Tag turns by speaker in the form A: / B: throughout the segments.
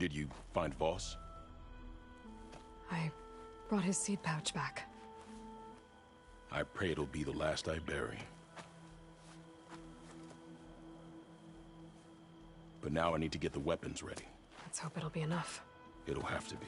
A: Did you find Voss?
B: I brought his seed pouch back.
A: I pray it'll be the last I bury. But now I need to get the weapons ready.
B: Let's hope it'll be enough.
A: It'll have to be.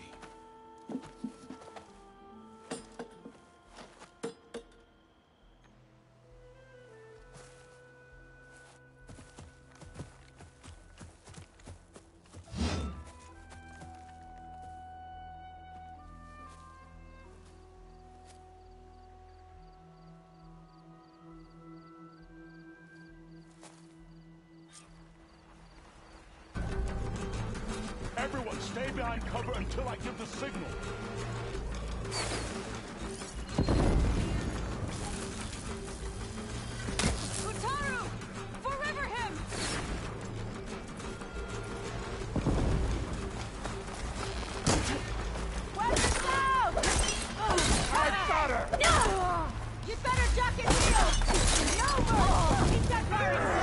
C: Everyone, stay behind cover until I give the signal.
D: Utaru! Forever him! Weapons out!
C: I got her!
D: No! You better duck and heal! No more! Keep that firing!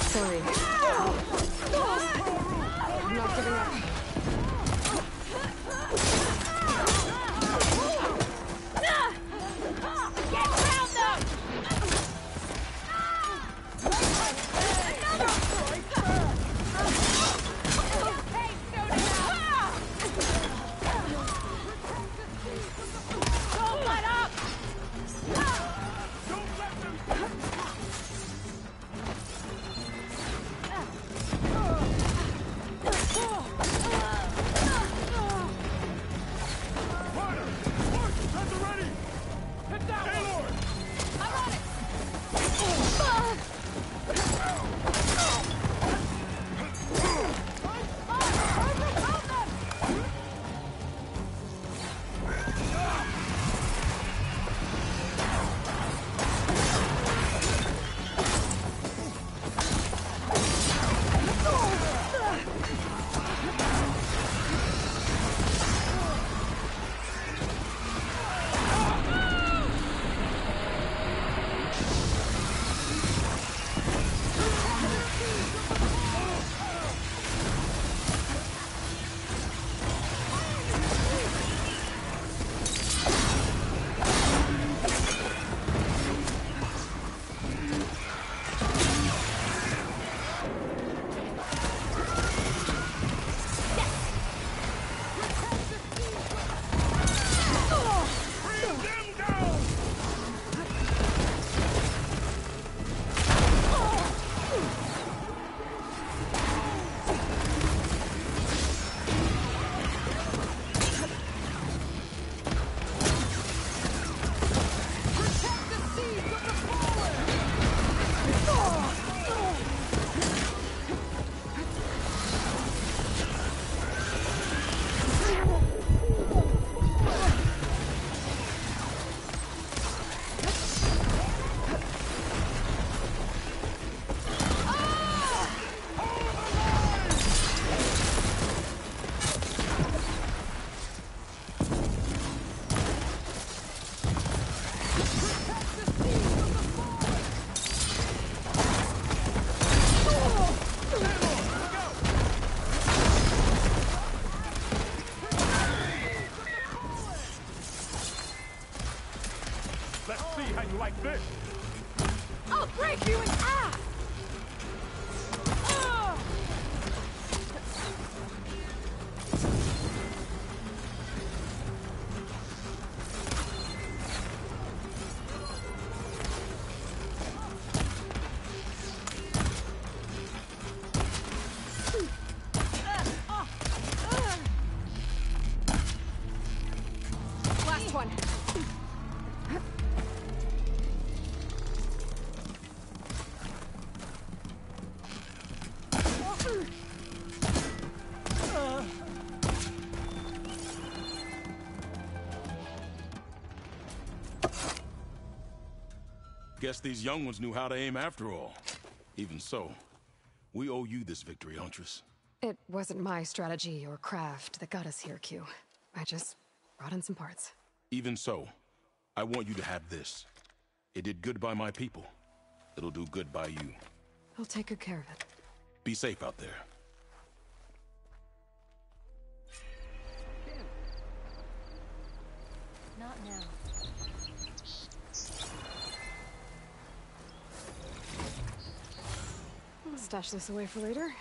B: Sorry. I'm not giving up.
D: Get round them! Hey, don't let up!
C: Don't let them... Ryder! Horse, at the ready! Hit that Gaylord!
D: I'm on it! Overcome them!
C: Let's see how you like this.
D: I'll break you in half!
B: Last one.
A: Guess these young ones knew how to aim after all. Even so, we owe you this victory, Huntress.
B: It wasn't my strategy or craft that got us here, Q. I just brought in some parts.
A: Even so, I want you to have this. It did good by my people. It'll do good by you.
B: I'll take good care of it.
A: Be safe out there.
D: Not now.
B: I'll stash this away for later.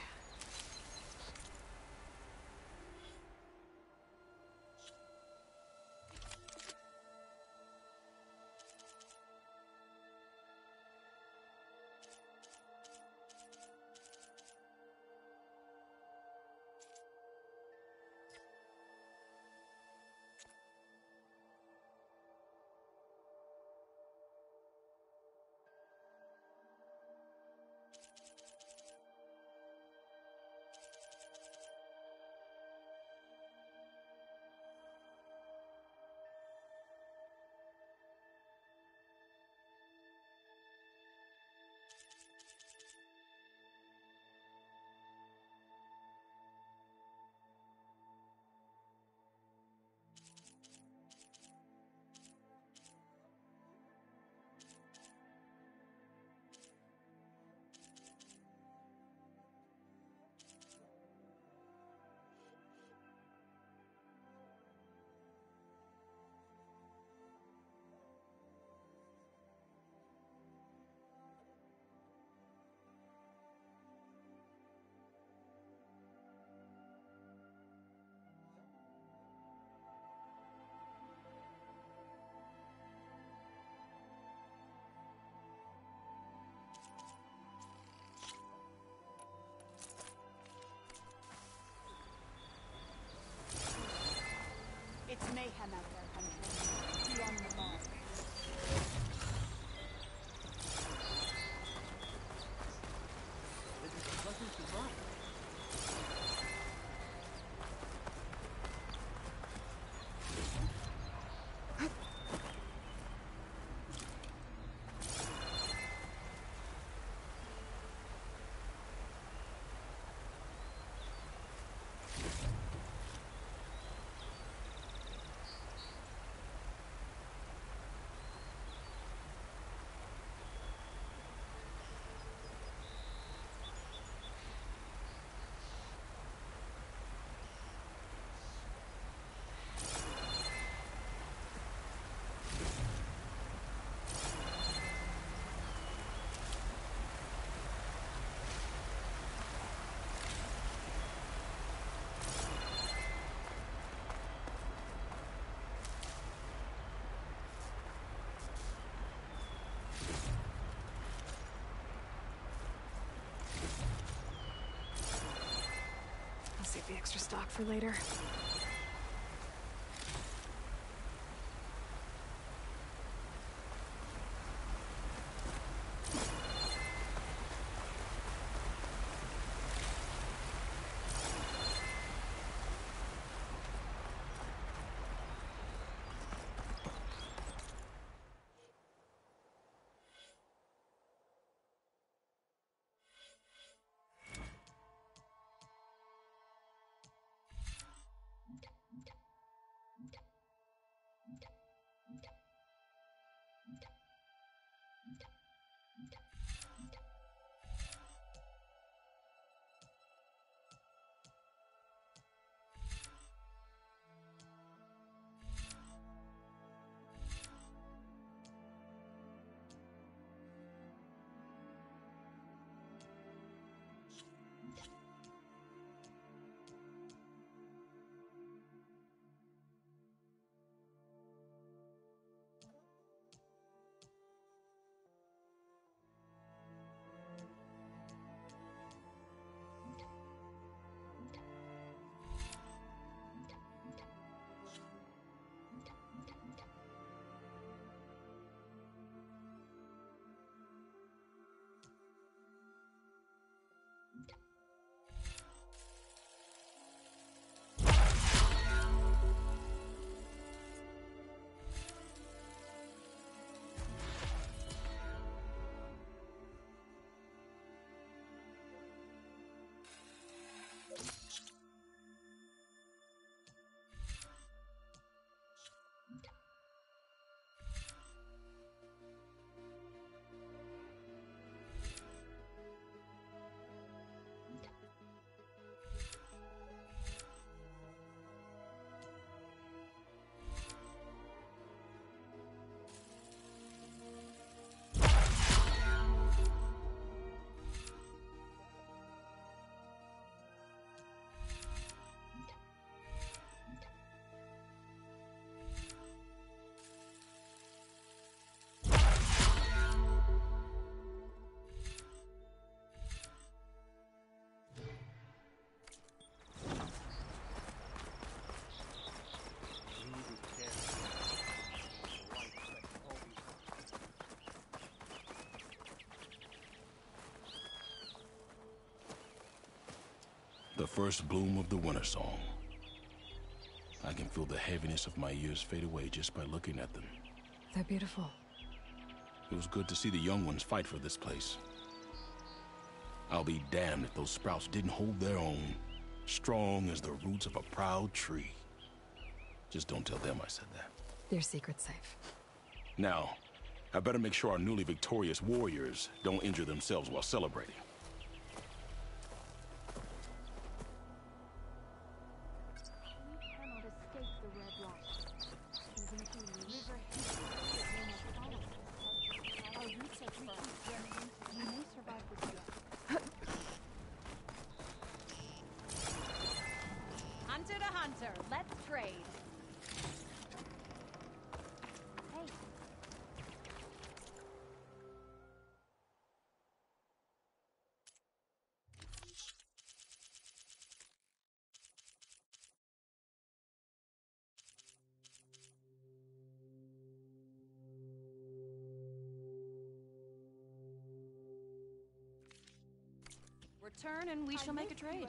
D: It's mayhem out there, Hunter. Be on the mark.
E: This is a pleasant surprise.
B: Save the extra stock for later.
A: The first bloom of the winter song. I can feel the heaviness of my years fade away just by looking at them.
B: They're beautiful.
A: It was good to see the young ones fight for this place. I'll be damned if those sprouts didn't hold their own, strong as the roots of a proud tree. Just don't tell them I said that.
B: Your secret's safe.
A: Now, I better make sure our newly victorious warriors don't injure themselves while celebrating.
D: Hunter to hunter, let's trade. Hey.
E: Return and we shall make a trade.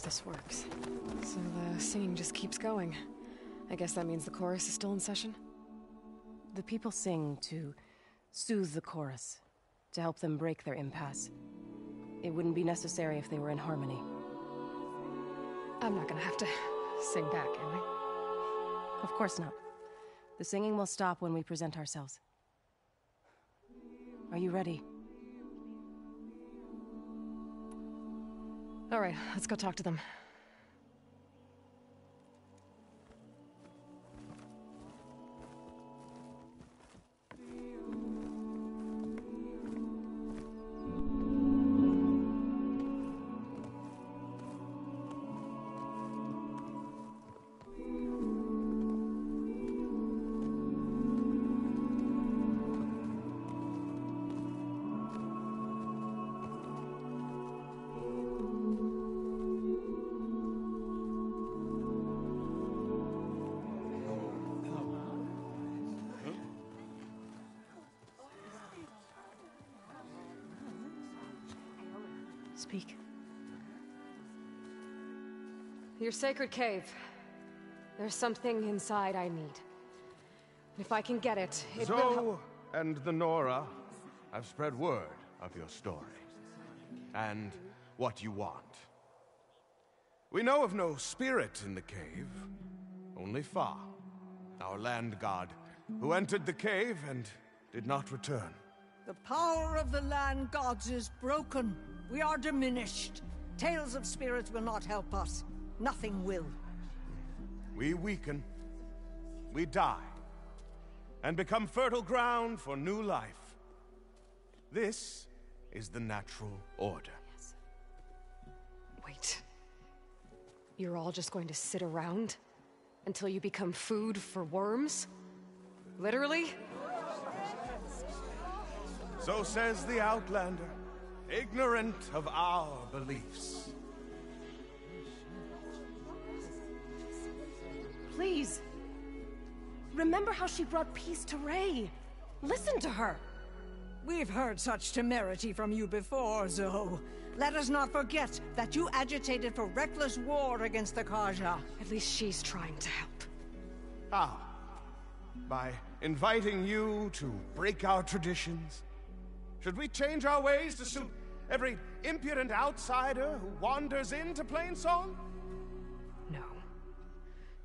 B: This works. So the singing just keeps going. I guess that means the chorus is still in session?
E: The people sing to soothe the chorus, to help them break their impasse. It wouldn't be necessary if they were in harmony.
B: I'm not gonna have to sing back, am I?
E: Of course not. The singing will stop when we present ourselves. Are you ready?
B: All right, let's go talk to them.
E: Speak.
B: Your sacred cave. There's something inside I need. If I can get it, it will help.
F: Zoe and the Nora have spread word of your story. And what you want. We know of no spirit in the cave. Only Fa, our land god, who entered the cave and did not return.
G: The power of the land gods is broken. We are diminished. Tales of spirits will not help us. Nothing will.
F: We weaken. We die. And become fertile ground for new life. This is the natural order.
B: Yes. Wait. You're all just going to sit around until you become food for worms? Literally?
F: So says the Outlander, ignorant of our beliefs.
E: Please. Remember how she brought peace to Ray. Listen to her.
G: We've heard such temerity from you before, Zoe. Let us not forget that you agitated for reckless war against the Kaja.
B: At least she's trying to help.
F: How? By inviting you to break our traditions? Should we change our ways to suit every impudent outsider who wanders into Plainsong?
B: No.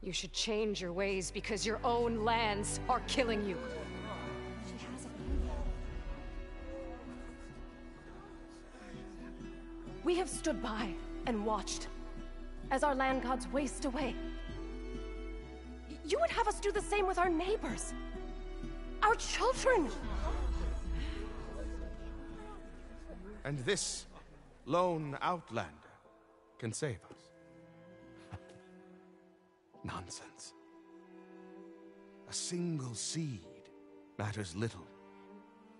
B: You should change your ways because your own lands are killing you.
E: We have stood by and watched as our land gods waste away. You would have us do the same with our neighbors, our children.
F: And this lone outlander can save us. Nonsense. A single seed matters little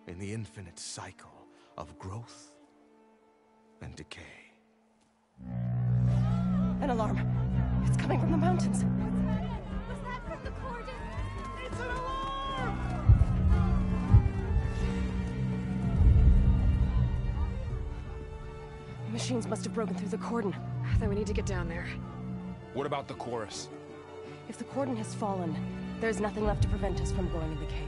F: in the infinite cycle of growth and decay.
E: An alarm. It's coming from the mountains.
D: Was that from the cordon? It's an alarm!
E: The machines must have broken through the cordon.
B: Then we need to get down there.
A: What about the chorus?
E: If the cordon has fallen, there's nothing left to prevent us from going in the cave.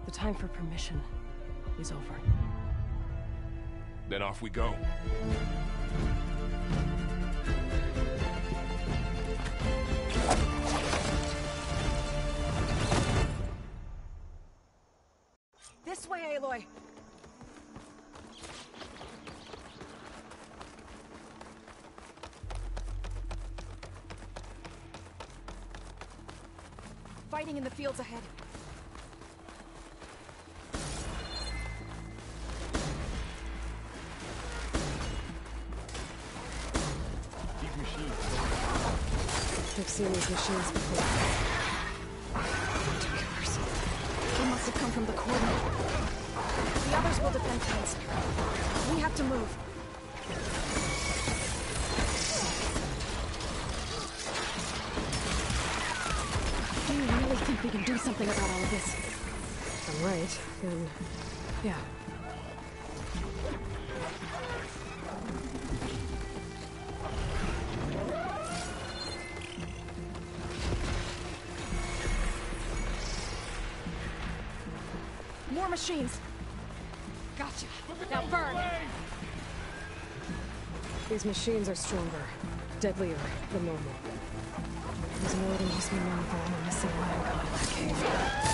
E: The time for permission is over.
A: Then off we go.
G: This way, Aloy.
D: Fighting in the fields ahead.
B: I've seen these machines before. Killers.
D: They must have come from the cordon. The others will defend things. We have to move.
E: Do you really think we can do something about all of this?
B: If I'm right, then... yeah.
D: More machines. Gotcha. Now burn.
B: These machines are stronger, deadlier than normal. There's more than just one bomb and a single land god in that cave.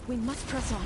D: We must press on.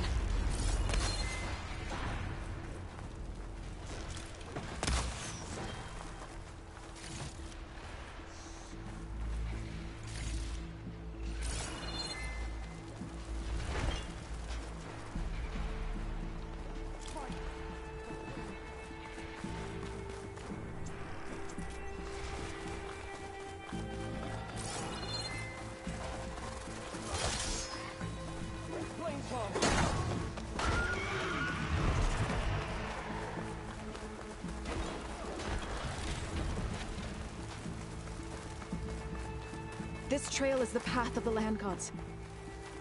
D: This trail is the path of the land gods.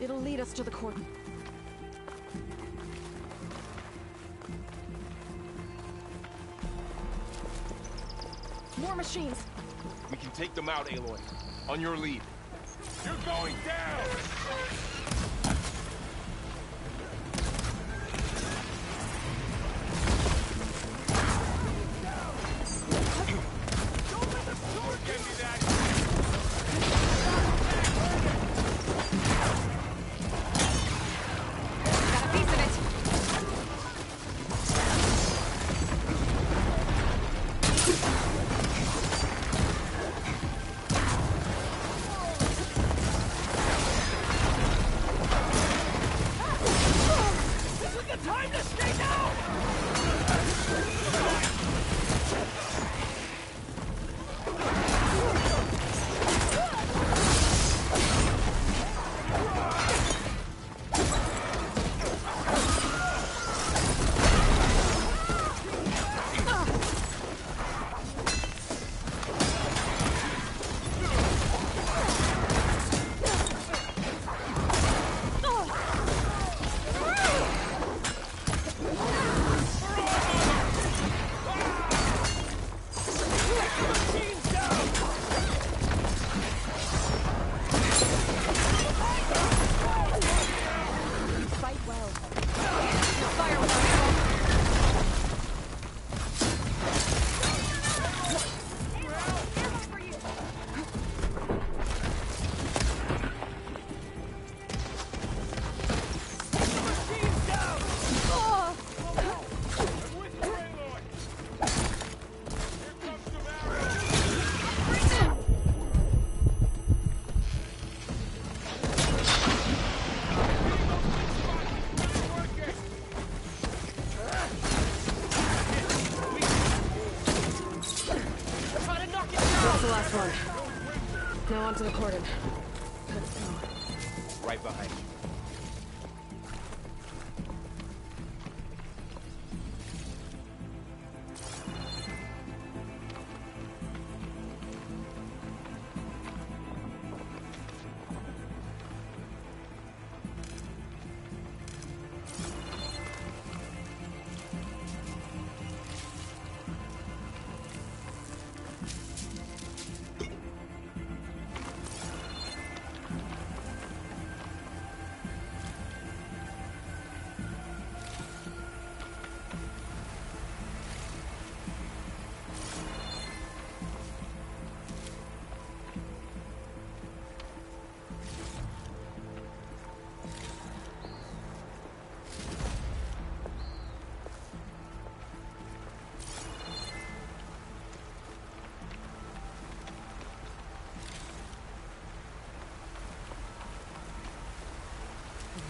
D: It'll lead us to the cordon. More machines!
A: We can take them out, Aloy. On your lead.
C: You're going down!
B: That's the last one. Now onto the cordon. Let's go.
H: Right behind you.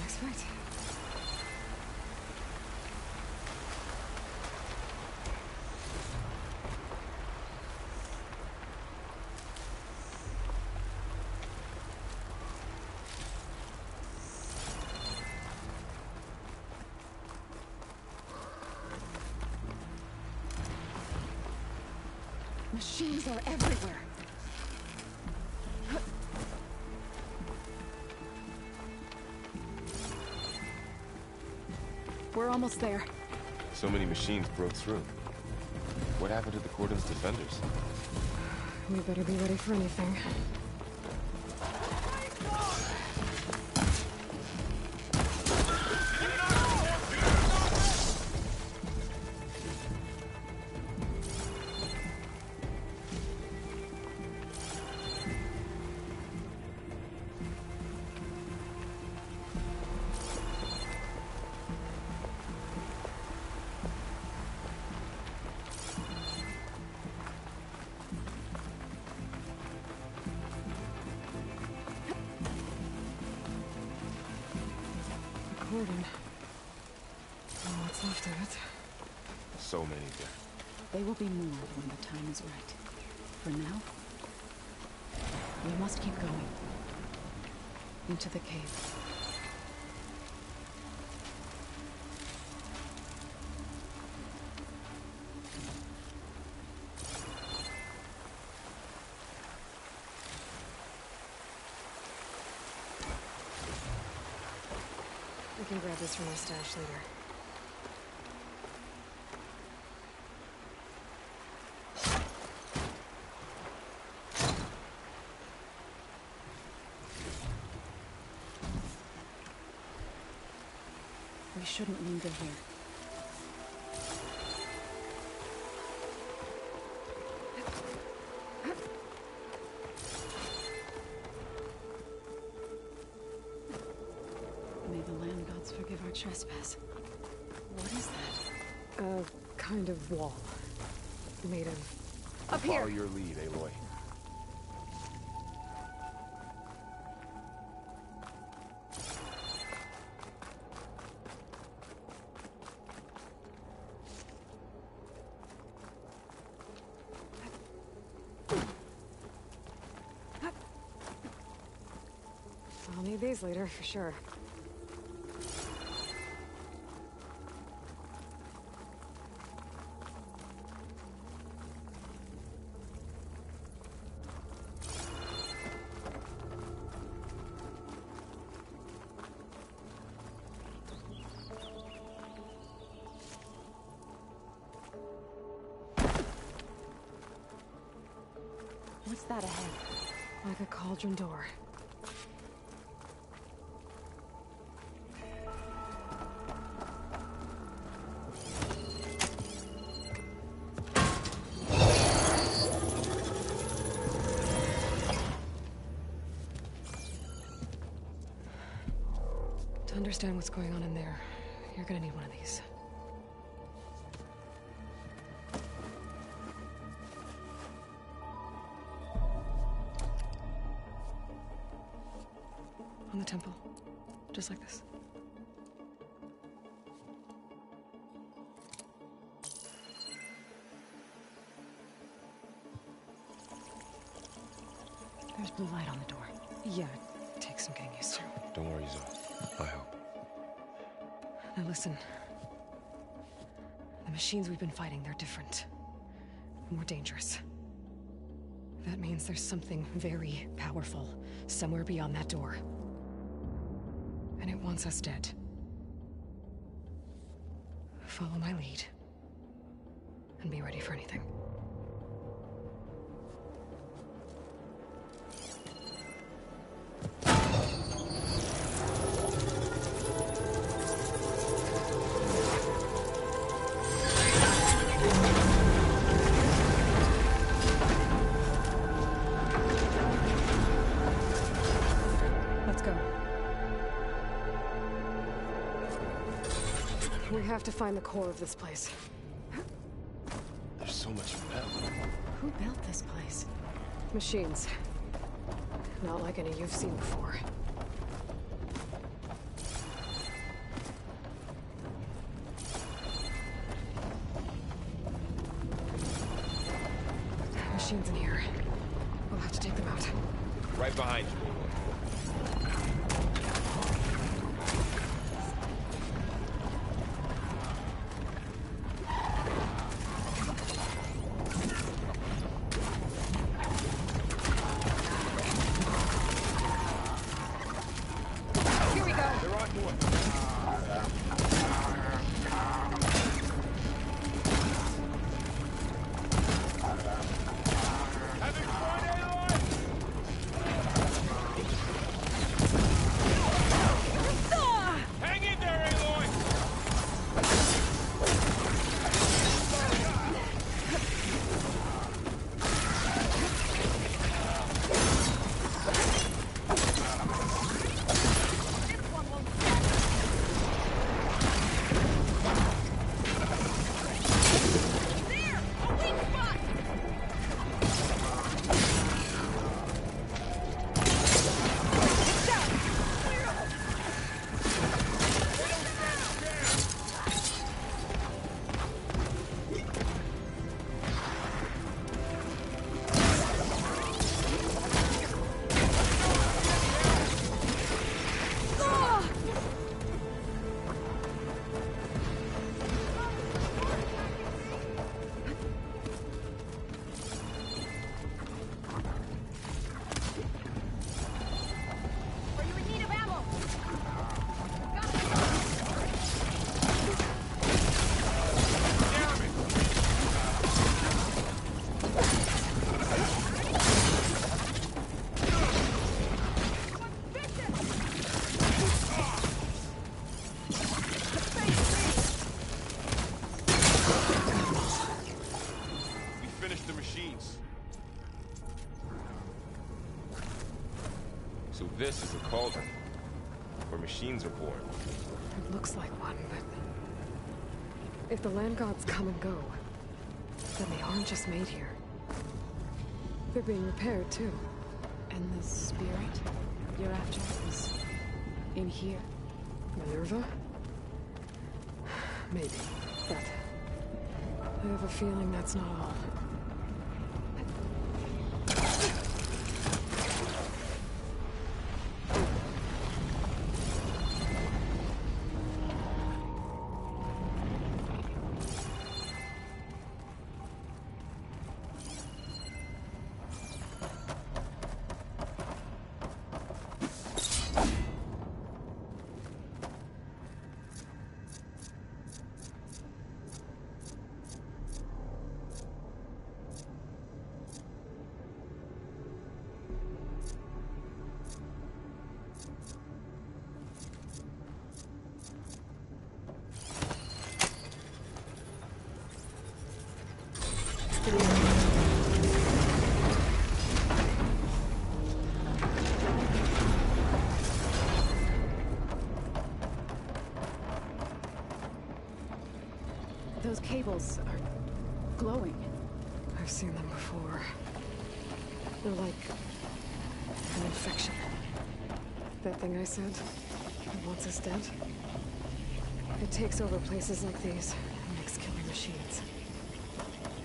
B: Next right.
D: Machines are everywhere. We're almost there.
I: So many machines broke through. What happened to the cordon's defenders?
B: We better be ready for anything. Cordon. Oh, what's left of it?
I: So many dead.
D: They will be more when the time is right. For now, we must keep going. Into the cave.
B: We can grab this from our stash later.
D: We shouldn't linger here. May the land gods forgive our trespass. What is that?
B: A kind of wall. Made of... Up
I: Follow
B: here!
I: your lead, Aloy.
B: I'll need these later, for sure.
D: What's that ahead?
B: Like a cauldron door. To understand what's going on in there, you're gonna need one of these. On the temple. Just like this.
D: There's blue light on the door.
B: Yeah, it takes some getting used to.
I: Don't worry, Zoe. I help.
B: Now listen. The machines we've been fighting, they're different. More dangerous. That means there's something very powerful somewhere beyond that door. And it wants us dead. Follow my lead. And be ready for anything. Let's go. We have to find the core of this place.
I: There's so much metal.
D: Who built this place?
B: Machines. Not like any you've seen before. Machines in here. We'll have to take them out.
H: Right behind you.
B: Here we go.
H: They're on to it. Having fun, Aloy? Hang in there, Aloy!
I: So this is a cauldron, where machines are born.
B: It looks like one, but... if the land gods come and go, then they aren't just made here. They're being repaired, too.
D: And the spirit you're after is in here?
B: Minerva? Maybe, but... I have a feeling that's not all.
D: Those cables are glowing.
B: I've seen them before. They're like an infection. That thing I said, that wants us dead. It takes over places like these and makes killer machines.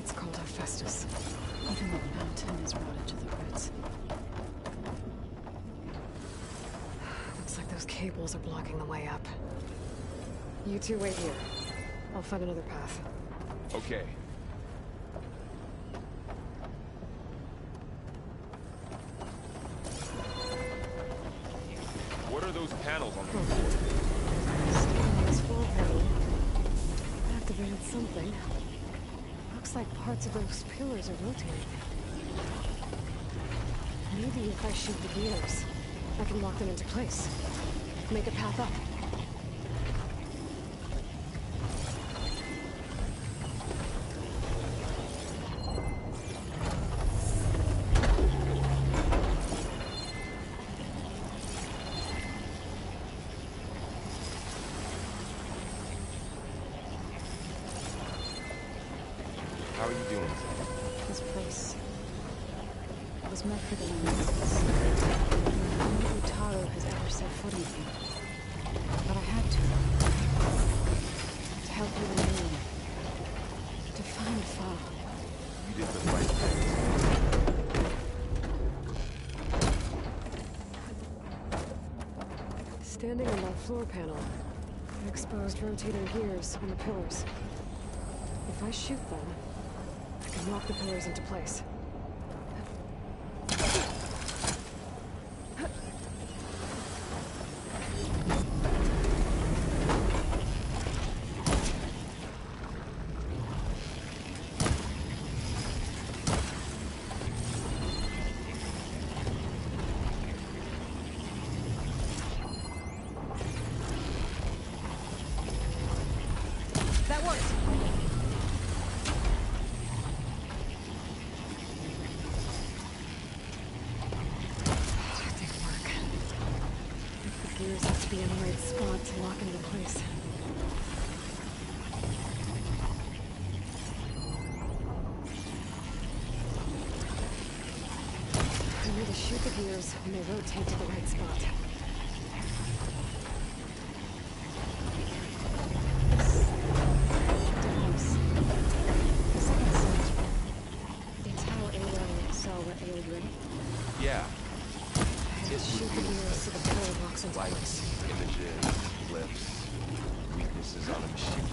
B: It's called Hephaestus.
D: Even the mountain is rotted to the roots.
B: cables are blocking the way up. You two wait here. I'll find another path.
H: Okay. What are those panels on the floor?
B: Standing on this floor panel. Activated something. Looks like parts of those pillars are rotating. Maybe if I shoot the gears, I can lock them into place. Make a path up.
I: How are you doing?
D: This place was meant for the Lemons. No Utaro has ever set foot in here. But I had to. To help you remain. To find Fa.
I: You did the right thing.
B: Standing on that floor panel, I exposed rotating gears on the pillars. If I shoot them, I can lock the pillars into place. That worked! That didn't work. The gears have to be in the right spot to lock into place. I need to shoot the gears when they rotate to the right spot.
I: Yeah.
B: Shoot the gears so the pillar locks into
I: Lights,
B: place.
I: images, glyphs, weaknesses on a machine.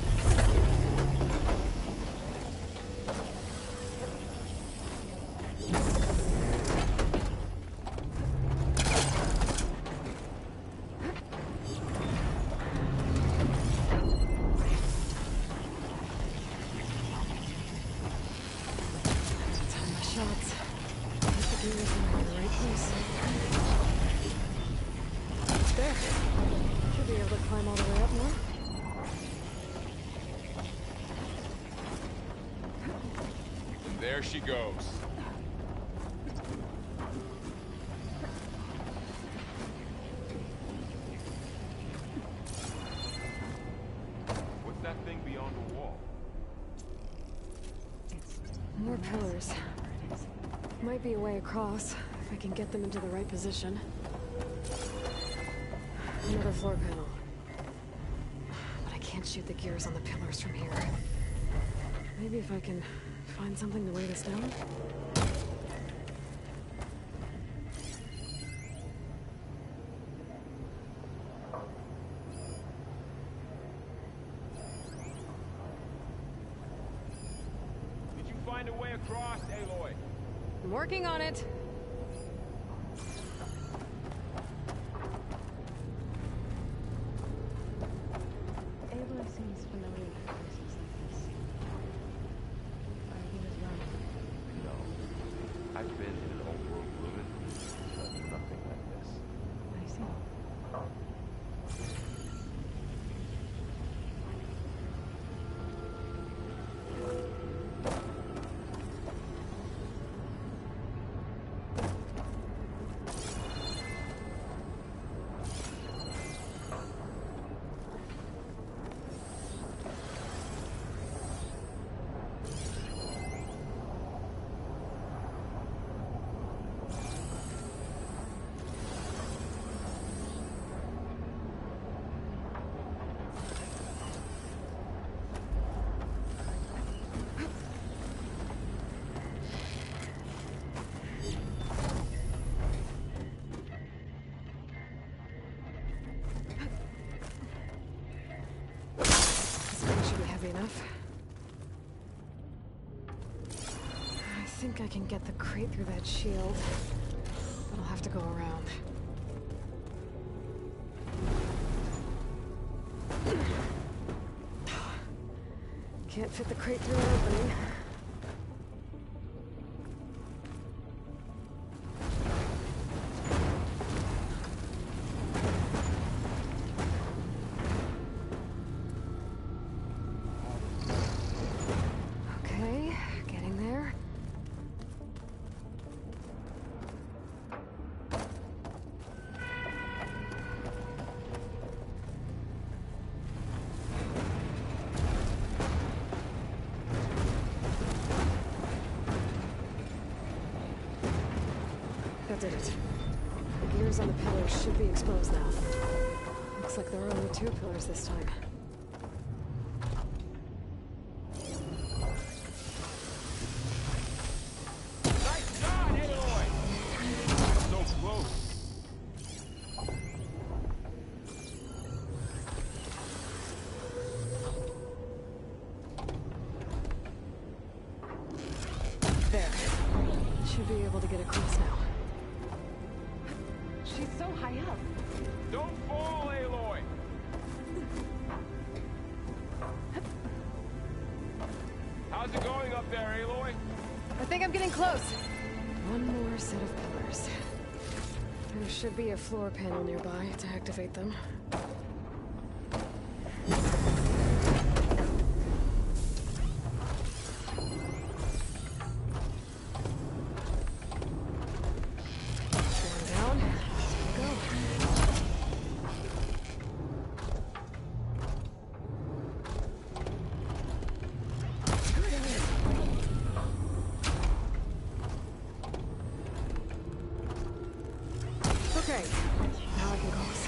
B: Time my shots. Get the gears in the right place. There. Should be able to climb all the way up more.
H: And there she goes. What's that thing beyond the wall?
B: More pillars. Might be a way across, if I can get them into the right position. Another floor panel. But I can't shoot the gears on the pillars from here. Maybe if I can find something to weigh this down?
H: Did you find a way across, Aloy?
B: I'm working on it.
D: Aloy seems familiar with places like this. He was young.
I: No. I've been in an old world ruin, but nothing like this.
D: I see.
B: enough. I think I can get the crate through that shield, but I'll have to go around. Can't fit the crate through an opening. Okay, getting there. That did it. The gears on the pillars should be exposed now. Looks like there are only 2 pillars this time.
H: Nice shot, Aloy! So close.
B: There. Should be able to get across now.
E: She's so high up.
H: Don't fall, Aloy! How's it going up there, Aloy?
B: I think I'm getting close. One more set of pillars. There should be a floor panel nearby to activate them. Going down. Here we go. Okay, now I can cross.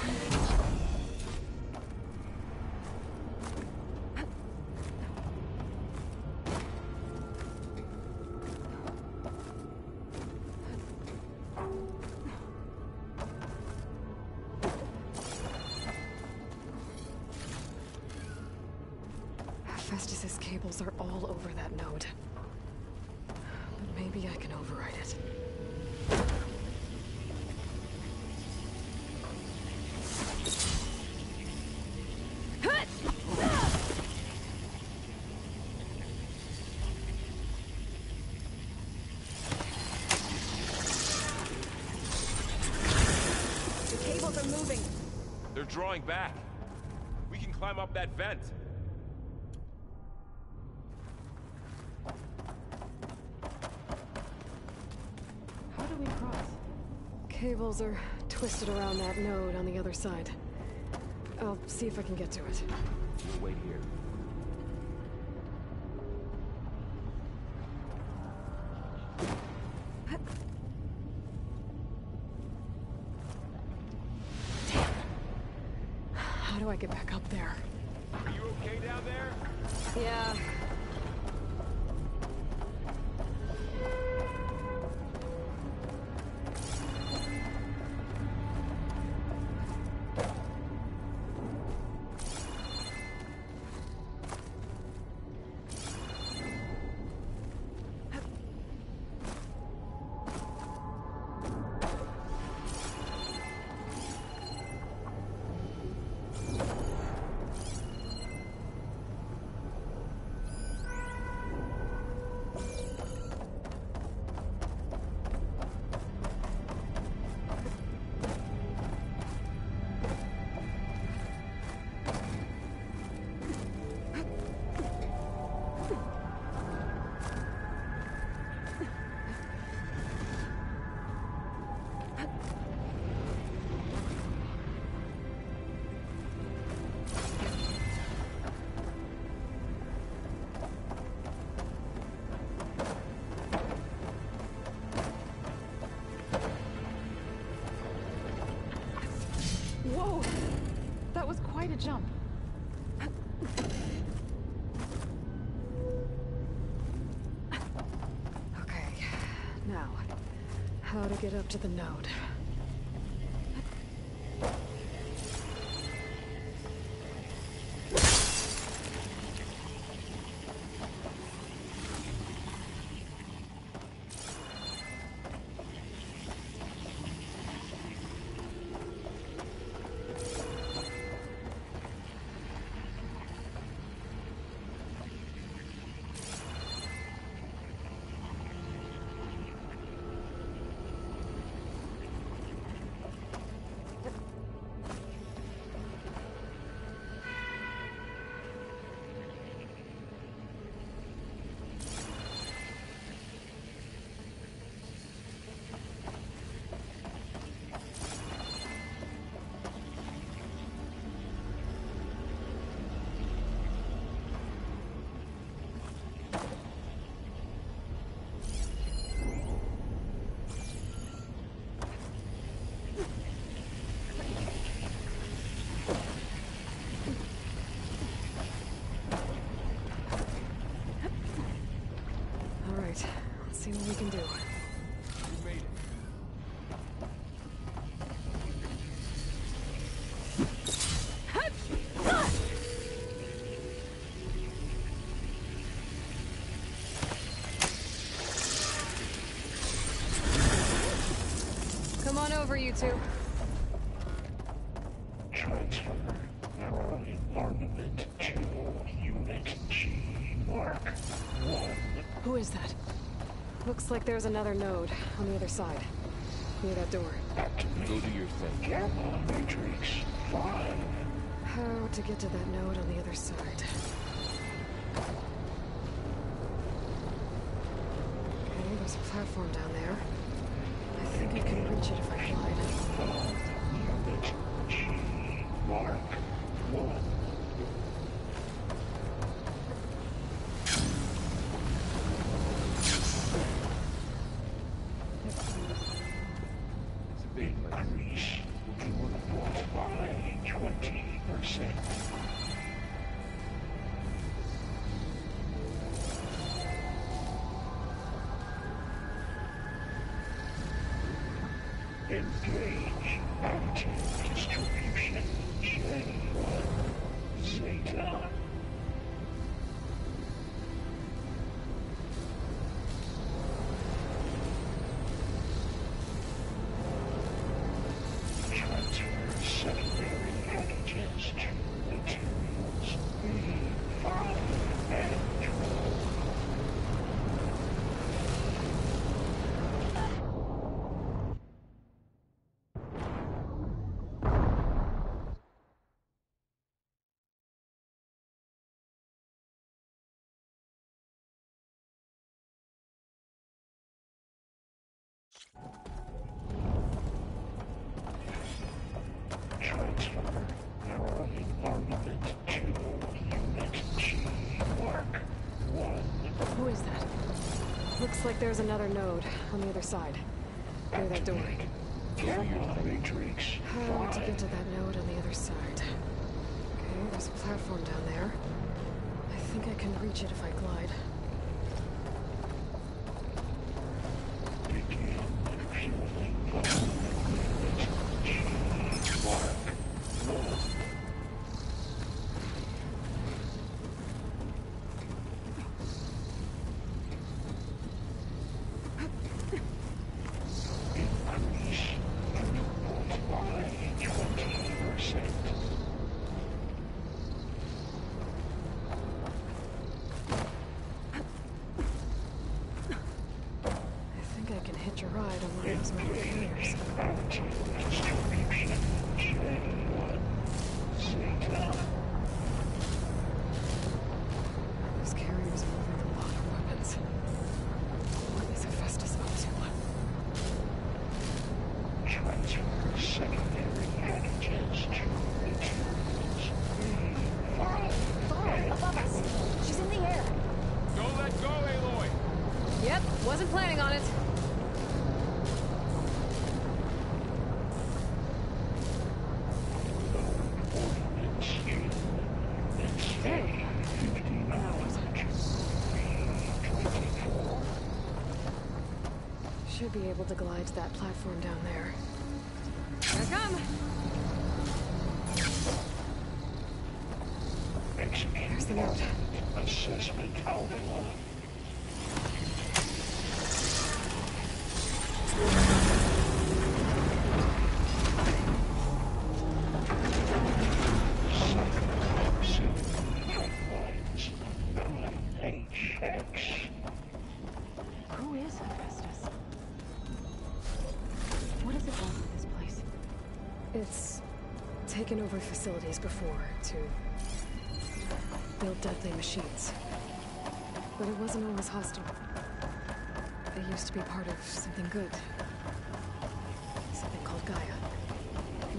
B: Festus's cables are all over that node. But maybe I can override it.
E: The cables are moving.
H: They're drawing back. We can climb up that vent.
E: How do we cross?
B: Cables are twisted around that node on the other side. I'll see if I can get to it.
I: We'll wait here.
B: How do I get back up there?
H: Are you okay down there?
B: Yeah.
E: Whoa! That was quite a jump.
B: Okay, now, how to get up to the node? Come on over, you two.
J: Transfer narrowing armament to Unit G Mark 1.
B: Who is that? Looks like there's another node on the other side. Near that door.
J: Activate.
I: Go do your thing.
J: Gamma Matrix 5.
B: How to get to that node on the other side? Okay, there's a platform down there. I think I can reach it if I glide.
J: Unit G Mark 1.
I: It's a big place.
J: Increase throughput by 20%. Engage active distribution J1 Zeta. Transfer secondary packages to materials B5 and 12. Transfer narrowing armament to Unit G Mark 1.
B: Who is that? Looks like there's another node on the other side. Near that door.
J: Gamma Matrix
B: How to
J: 5.
B: get to that node on the other side? Okay, there's a platform down there. I think I can reach it if I glide.
J: Begin fueling Unit G Mark 1. Increase throughput by 20%.
B: I think I can hitch a ride on one of those metal carriers.
J: Active distribution J1 Zeta.
B: Those carriers are moving a lot of weapons. What is Hephaestus up to?
J: Transfer secondary packages to materials B5 and
D: Above us. She's in the air.
H: Don't let go, Aloy!
B: Yep, wasn't planning on it.
J: ordnance in A59 B24.
B: Should be able to glide to that platform down there. Here I come! There's the note.
J: Assessment alpha.
D: Who is Hephaestus? What does it want with this place?
B: It's taken over facilities before to build deadly machines. But it wasn't always hostile. It used to be part of something good. Something called Gaia.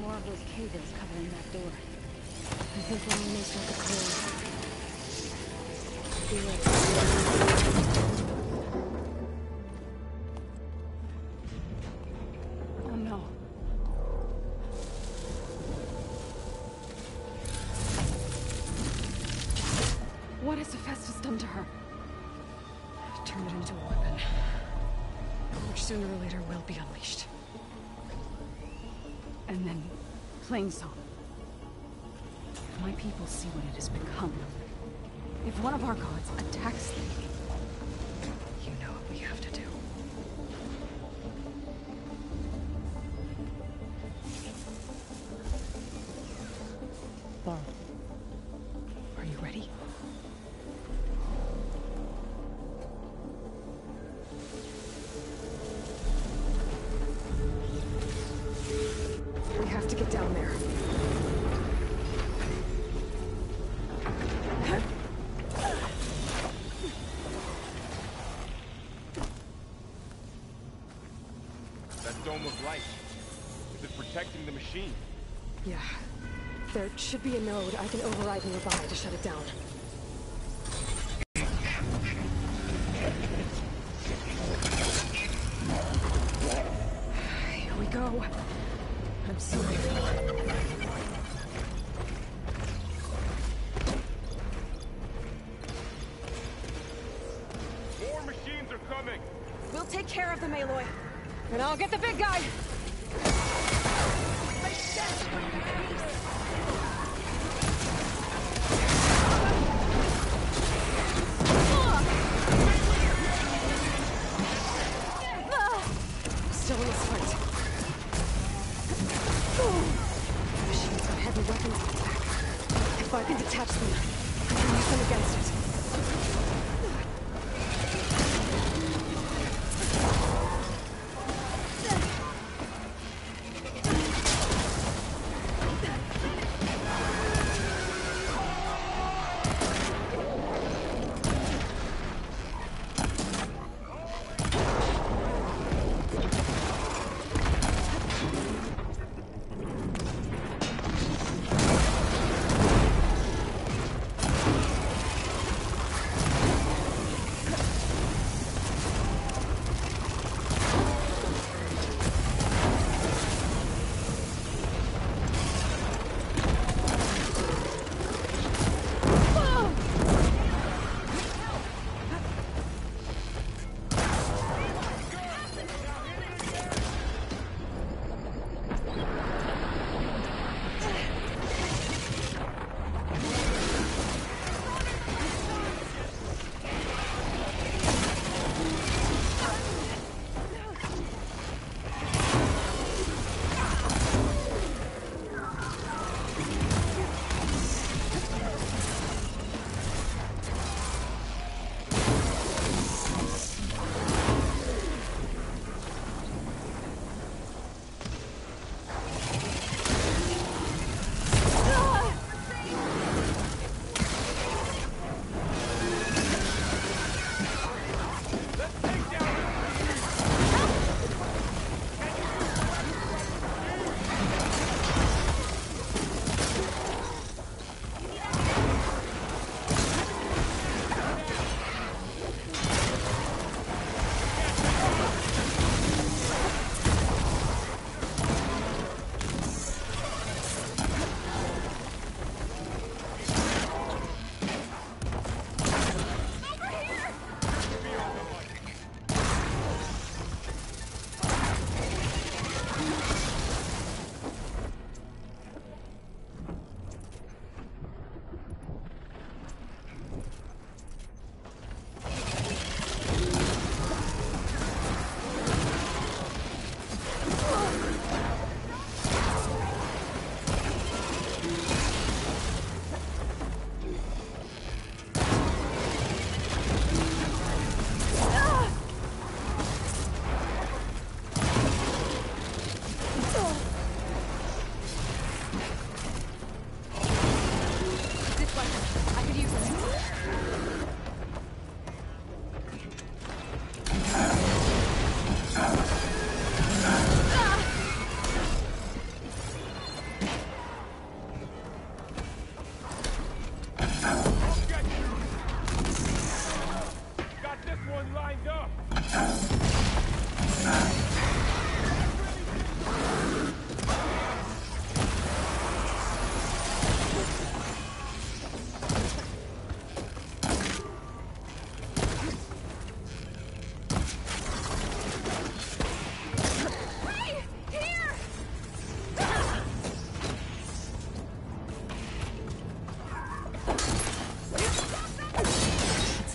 D: More of those cables covering that door.
B: I think we're almost at the core. Be right
D: Oh no.
B: What has Hephaestus done to her? Turned it into a weapon. Which sooner or later will be unleashed.
D: And then, plain song. If my people see what it has become, if one of our gods attacks them,
B: You know what we have to do. down there.
H: That dome of light. Is it protecting the machine?
B: Yeah. There should be a node I can override nearby to shut it down. Here we go. I'm sorry.
H: More machines are coming!
B: We'll take care of them, Aloy. And I'll get the big guy! Still in this fight. Machines got heavy weapons on attack. If I can detach them, I can use them against it.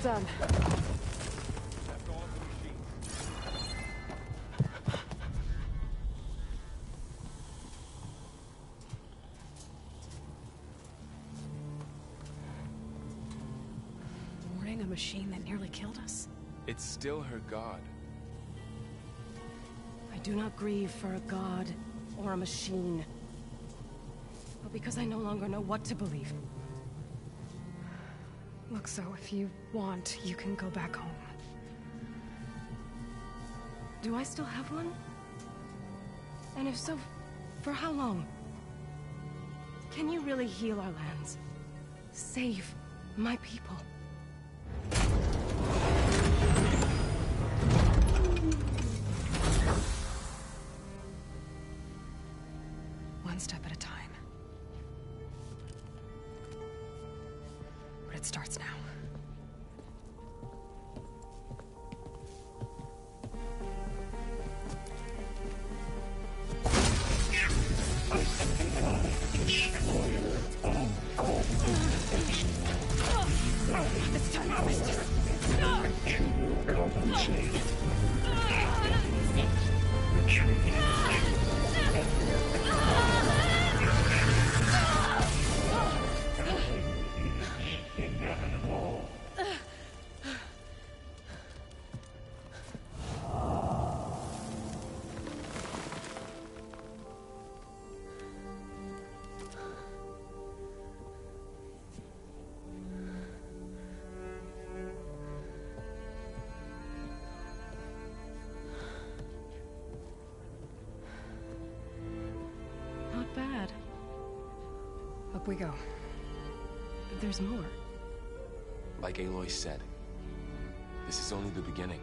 B: Done.
D: Mourning a machine that nearly killed us?
K: It's still her god.
E: I do not grieve for a god or a machine. but because I no longer know what to believe.
B: Look, so if you want, you can go back home.
E: Do I still have one? And if so, for how long? Can you really heal our lands? Save my people?
B: One step at a time. But it starts now.
J: It's time to miss compensate. Inevitable.
E: Not bad.
B: Up we go.
E: But there's more.
K: Like Aloy said, this is only the beginning.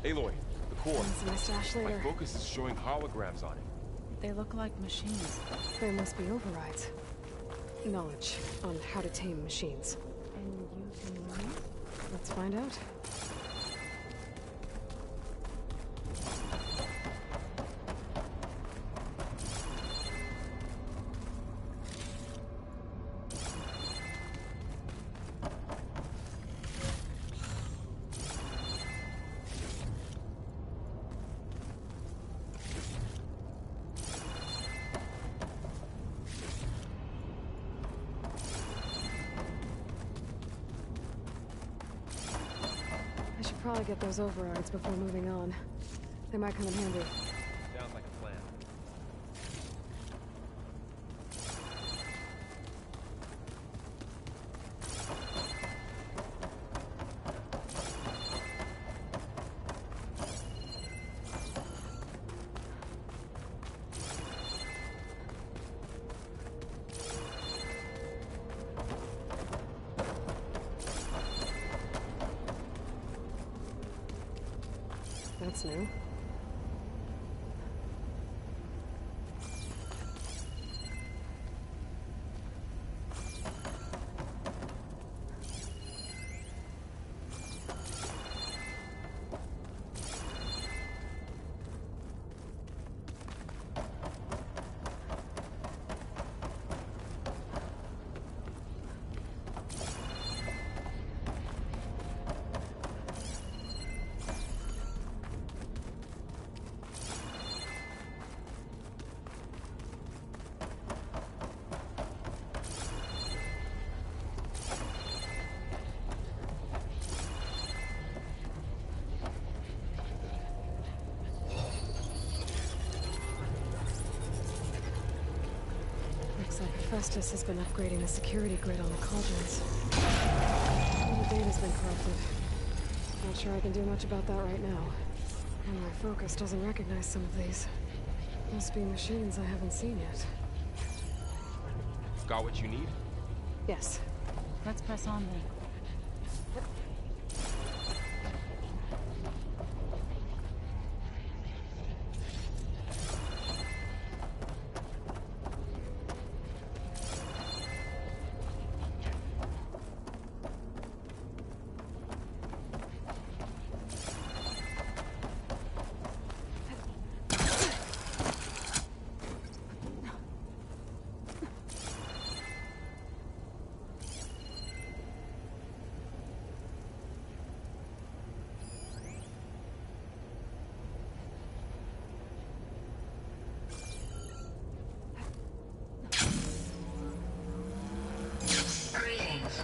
K: Aloy, the core.
B: That's my stash
K: My
B: later.
K: focus is showing holograms on it.
D: They look like machines.
B: There must be overrides. Knowledge on how to tame machines.
D: And you can learn?
B: Let's find out. I should probably get those overrides before moving on. They might come in handy.
H: Sounds like a plan.
B: That's new. Looks like Hephaestus has been upgrading the security grid on the cauldrons. All the data's been corrupted. Not sure I can do much about that right now. And my focus doesn't recognize some of these. Must be machines I haven't seen yet.
H: Got what you need?
D: Yes. Let's press on then.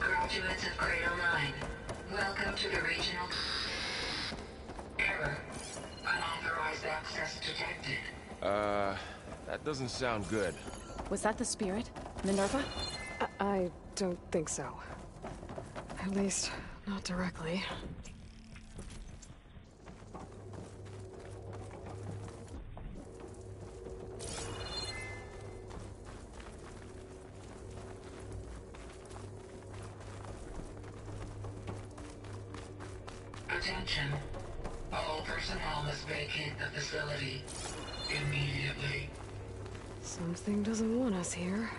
L: Graduates of Cradle 9,
H: That doesn't sound good.
D: Was that the spirit? Minerva?
B: I don't think so. At least, not directly.
J: Attention. All personnel must vacate the facility immediately.
B: Something doesn't want us here.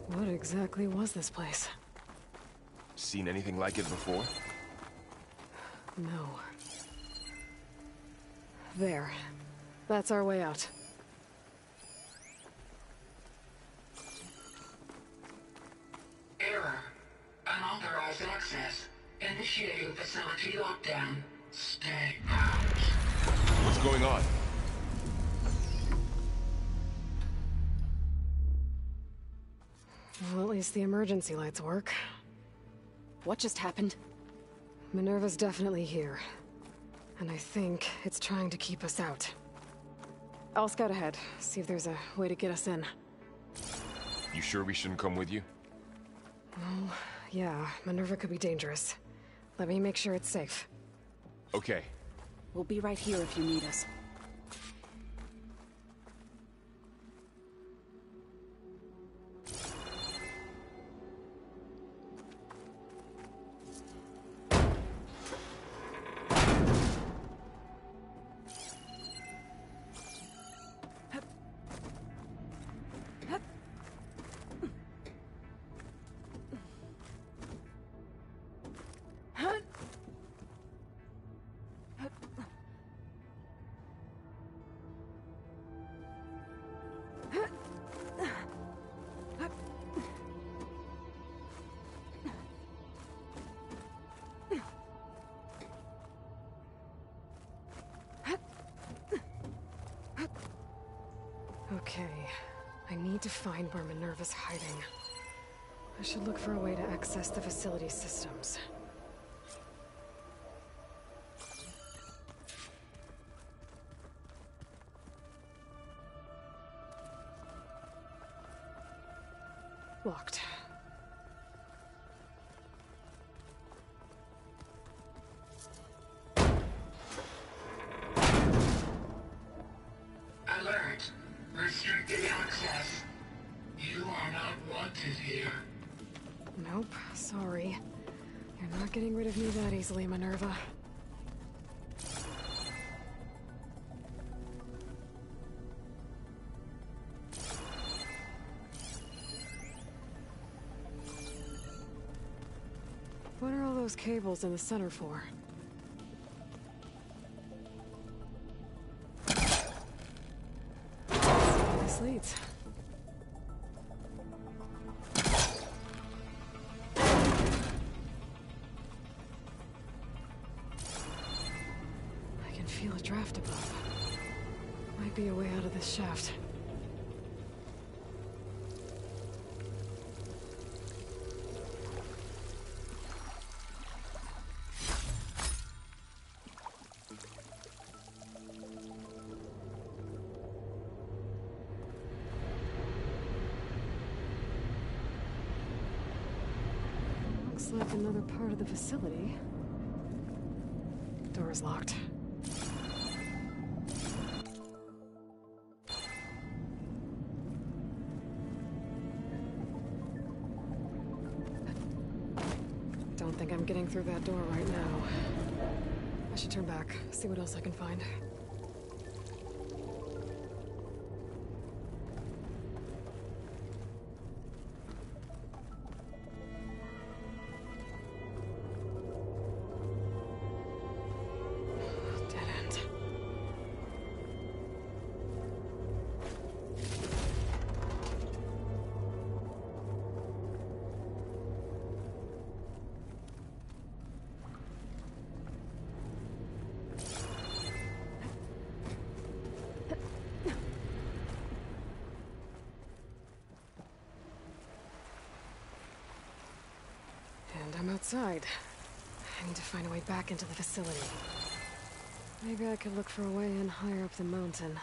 B: What exactly was this place?
H: Seen anything like it before?
B: No. There. That's our way out.
J: Error. Unauthorized access. Initiating facility lockdown. Stay out.
H: What's going on?
B: Well, at least the emergency lights work.
D: What just happened?
B: Minerva's definitely here. And I think it's trying to keep us out. I'll scout ahead, see if there's a way to get us in.
H: You sure we shouldn't come with you?
B: Well, yeah, Minerva could be dangerous. Let me make sure it's safe.
H: Okay.
D: We'll be right here if you need us.
B: Okay, I need to find where Minerva's hiding. I should look for a way to access the facility systems. Locked.
J: Alert. Restricted access. You are not wanted here.
B: Nope, sorry. You're not getting rid of me that easily, Minerva. What are all those cables in the center for? This leads. I can feel a draft above. Might be a way out of this shaft. Looks like another part of the facility. Door is locked. Don't think I'm getting through that door right now. I should turn back, see what else I can find. Dead end. And I'm outside. I need to find a way back into the facility. Maybe I could look for a way in higher up the mountain.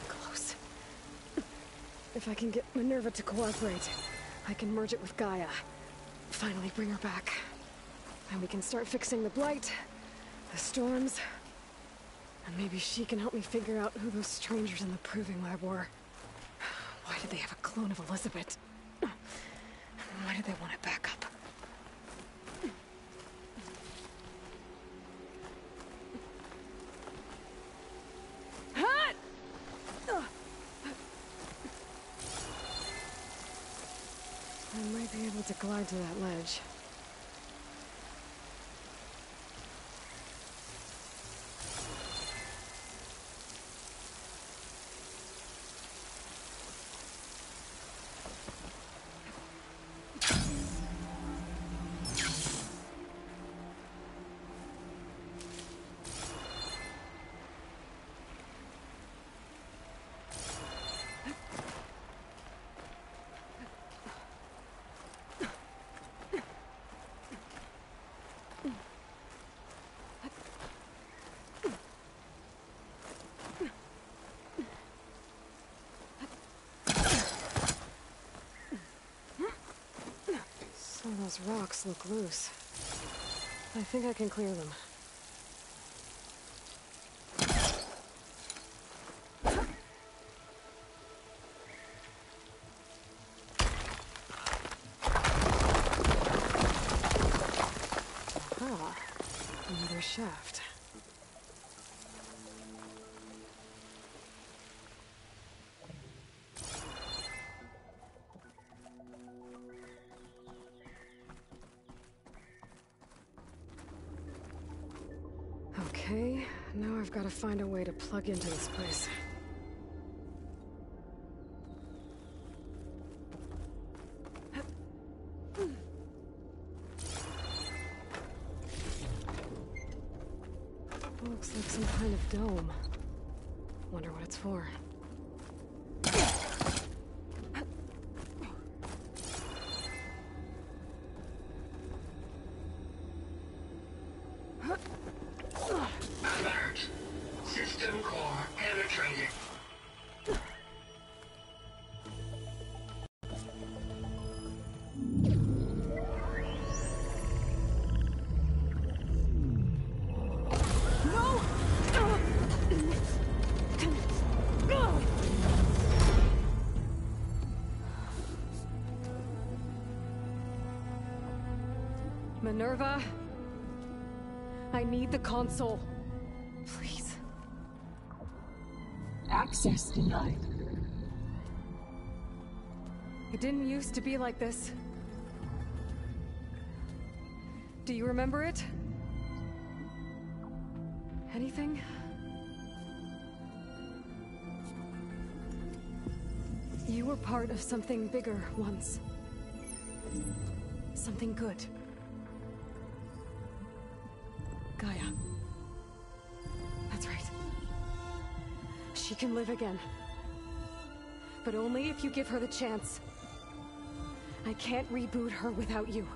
B: Close. If I can get Minerva to cooperate, I can merge it with Gaia. Finally bring her back. And we can start fixing the blight, the storms, and maybe she can help me figure out who those strangers in the proving lab were. Why did they have a clone of Elizabeth? Why did they want it back up? I might be able to glide to that ledge. Some of those rocks look loose. I think I can clear them. Aha, another shaft. Okay, now I've got to find a way to plug into this place. Looks like some kind of dome. Wonder what it's for.
J: Alert. System core penetrated.
B: Minerva, I need the console. Please.
J: Access denied.
B: It didn't used to be like this. Do you remember it? Anything? You were part of something bigger once. Something good. Gaia. That's right. She can live again. But only if you give her the chance. I can't reboot her without you.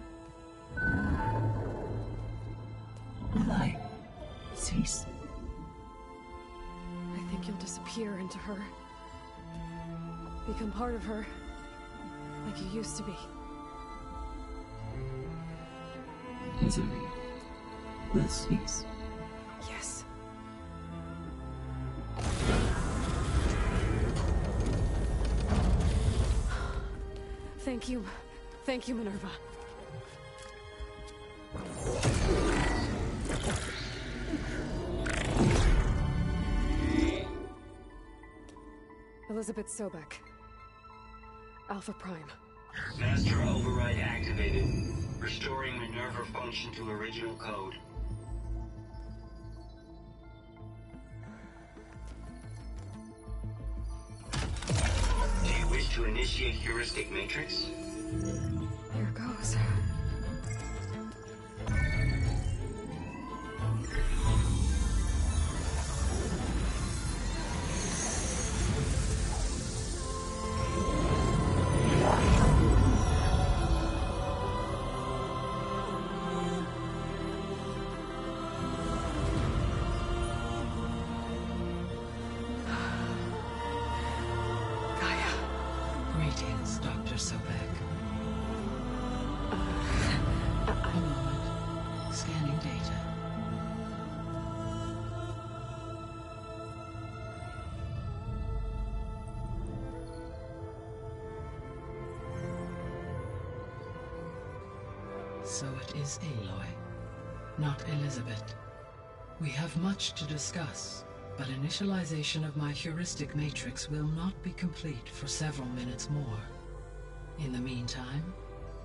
J: Light. Cease.
B: I think you'll disappear into her. Become part of her. Like you used to be.
J: Misery. Will cease.
B: Yes. Thank you. Thank you, Minerva. Elizabeth Sobek. Alpha Prime.
L: Master override activated. Restoring Minerva function to original code. Do you wish to initiate heuristic matrix?
B: Here goes.
M: Greetings, Dr. Sobek. A moment. Scanning data. So it is Aloy, not Elizabeth. We have much to discuss, but initialization of my heuristic matrix will not be complete for several minutes more. In the meantime,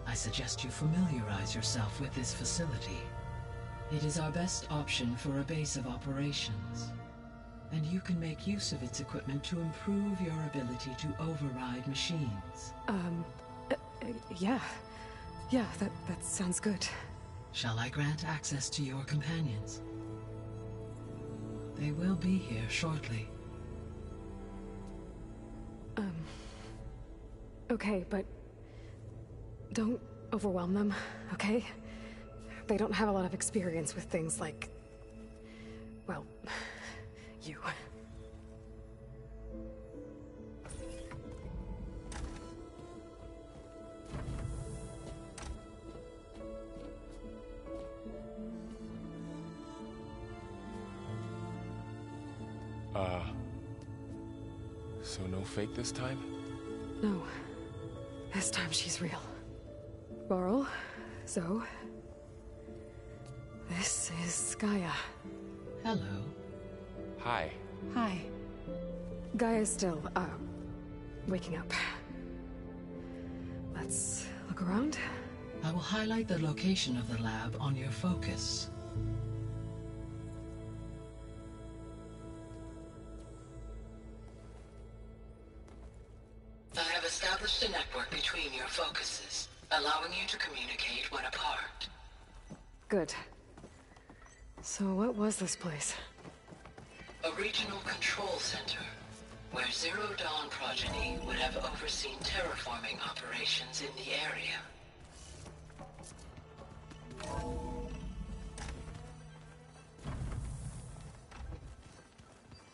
M: I suggest you familiarize yourself with this facility. It is our best option for a base of operations, and you can make use of its equipment to improve your ability to override machines.
B: Yeah. Yeah, that sounds good.
M: Shall I grant access to your companions? They will be here shortly.
B: Okay, but don't overwhelm them, okay? They don't have a lot of experience with things like, well, you.
K: So no fake this time?
B: No. This time she's real. Varl, Zoe. This is Gaia.
M: Hello.
K: Hi.
B: Hi. Gaia's still, waking up. Let's look around.
M: I will highlight the location of the lab on your focus. I have established a network between your focuses, allowing you to communicate when apart.
B: Good. So what was this place?
M: A regional control center, where Zero Dawn progeny would have overseen terraforming operations in the area.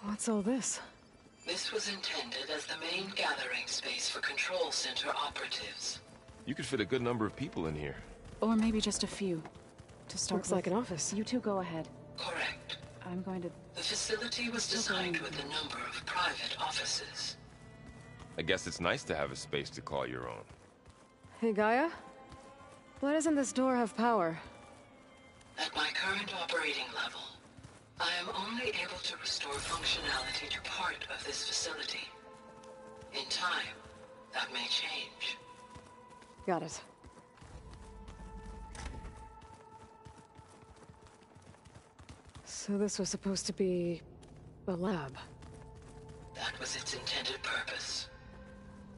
B: What's all this?
M: This was intended as the main gathering space for control center operatives.
K: You could fit a good number of people in here.
D: Or maybe just a few. To start
B: Looks like an office.
D: You two go ahead.
M: Correct.
D: I'm going to...
M: The facility was designed with a number of private offices.
K: I guess it's nice to have a space to call your own.
B: Hey, Gaia? Why doesn't this door have power?
M: At my current operating level, I am only able to restore functionality to part of this facility. In time, that may change.
B: Got it. So this was supposed to be a lab.
M: That was its intended purpose.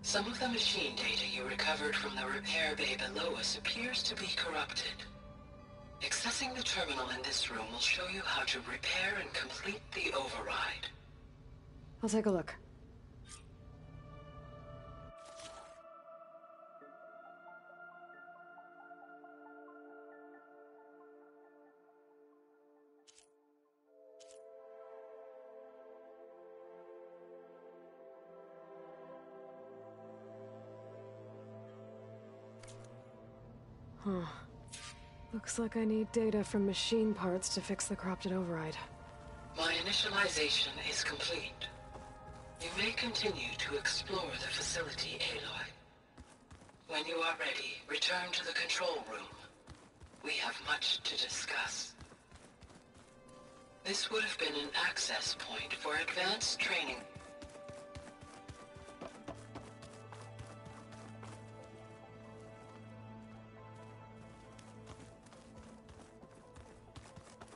M: Some of the machine data you recovered from the repair bay below us appears to be corrupted. Accessing the terminal in this room will show you how to repair and complete the override.
B: I'll take a look. Huh. Looks like I need data from machine parts to fix the corrupted override.
M: My initialization is complete. You may continue to explore the facility, Aloy. When you are ready, return to the control room. We have much to discuss. This would have been an access point for advanced training.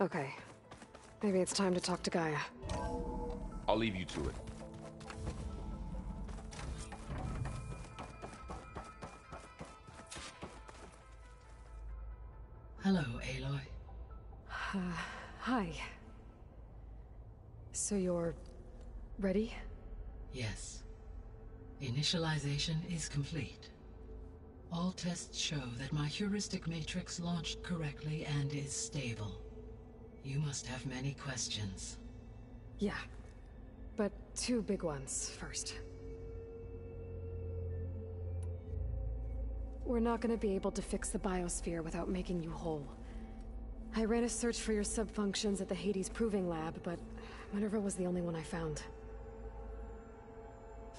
B: Okay. Maybe it's time to talk to Gaia.
K: I'll leave you to it.
M: Hello, Aloy.
B: Hi. So you're... ready?
M: Yes. Initialization is complete. All tests show that my heuristic matrix launched correctly and is stable. You must have many questions.
B: Yeah. But two big ones first. We're not gonna be able to fix the biosphere without making you whole. I ran a search for your sub-functions at the Hades Proving Lab, but Minerva was the only one I found.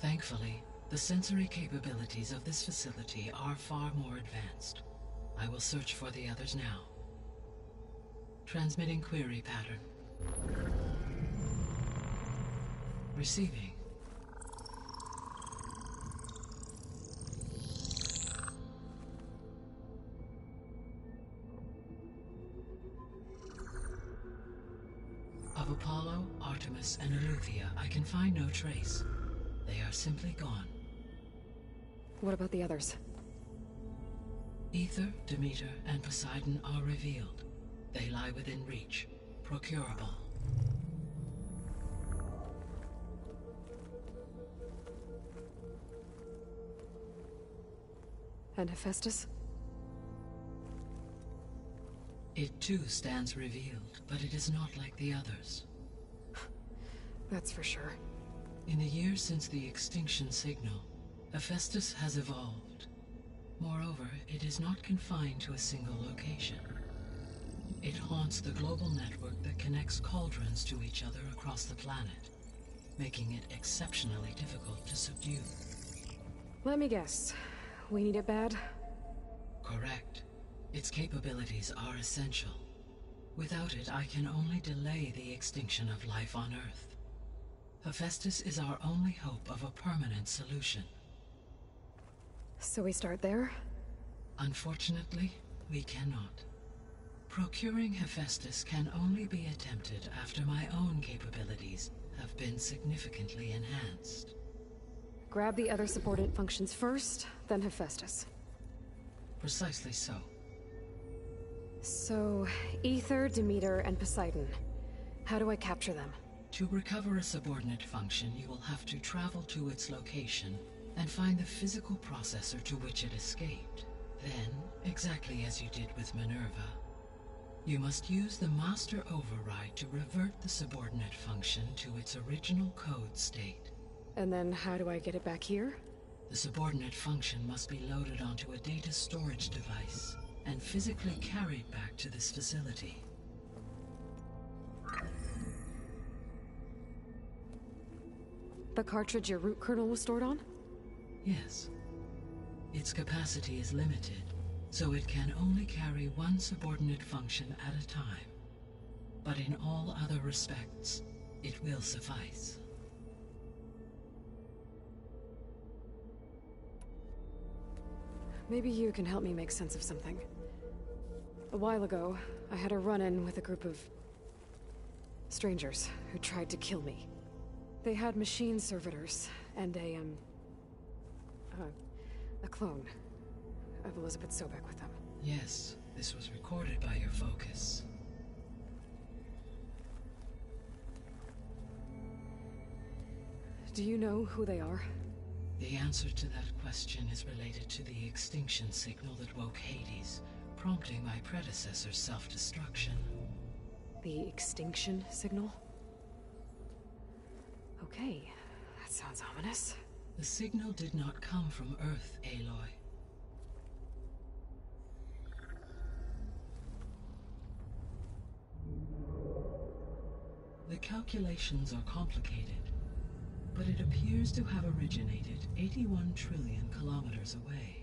M: Thankfully, the sensory capabilities of this facility are far more advanced. I will search for the others now. Transmitting query pattern. Receiving. Of Apollo, Artemis, and Eleuthia, I can find no trace. They are simply gone.
B: What about the others?
M: Ether, Demeter, and Poseidon are revealed. They lie within reach, procurable.
B: And Hephaestus?
M: It too stands revealed, but it is not like the others.
B: That's for sure.
M: In the years since the extinction signal, Hephaestus has evolved. Moreover, it is not confined to a single location. It haunts the global network that connects cauldrons to each other across the planet, making it exceptionally difficult to subdue.
B: Let me guess. We need it bad?
M: Correct. Its capabilities are essential. Without it, I can only delay the extinction of life on Earth. Hephaestus is our only hope of a permanent solution.
B: So we start there?
M: Unfortunately, we cannot. Procuring Hephaestus can only be attempted after my own capabilities have been significantly enhanced.
B: Grab the other subordinate functions first, then Hephaestus.
M: Precisely so.
B: So, Ether, Demeter, and Poseidon. How do I capture them?
M: To recover a subordinate function, you will have to travel to its location and find the physical processor to which it escaped. Then, exactly as you did with Minerva, you must use the master override to revert the subordinate function to its original code state.
B: And then how do I get it back here?
M: The subordinate function must be loaded onto a data storage device and physically carried back to this facility.
B: The cartridge your root kernel was stored on?
M: Yes. Its capacity is limited, so it can only carry one subordinate function at a time. But in all other respects, it will suffice.
B: Maybe you can help me make sense of something. A while ago, I had a run-in with a group of strangers who tried to kill me. They had machine servitors and a clone of Elizabeth Sobek with them.
M: Yes, this was recorded by your focus.
B: Do you know who they are?
M: The answer to that question is related to the extinction signal that woke Hades, prompting my predecessor's self-destruction.
B: The extinction signal? Okay, that sounds ominous.
M: The signal did not come from Earth, Aloy. The calculations are complicated, but it appears to have originated 81 trillion kilometers away.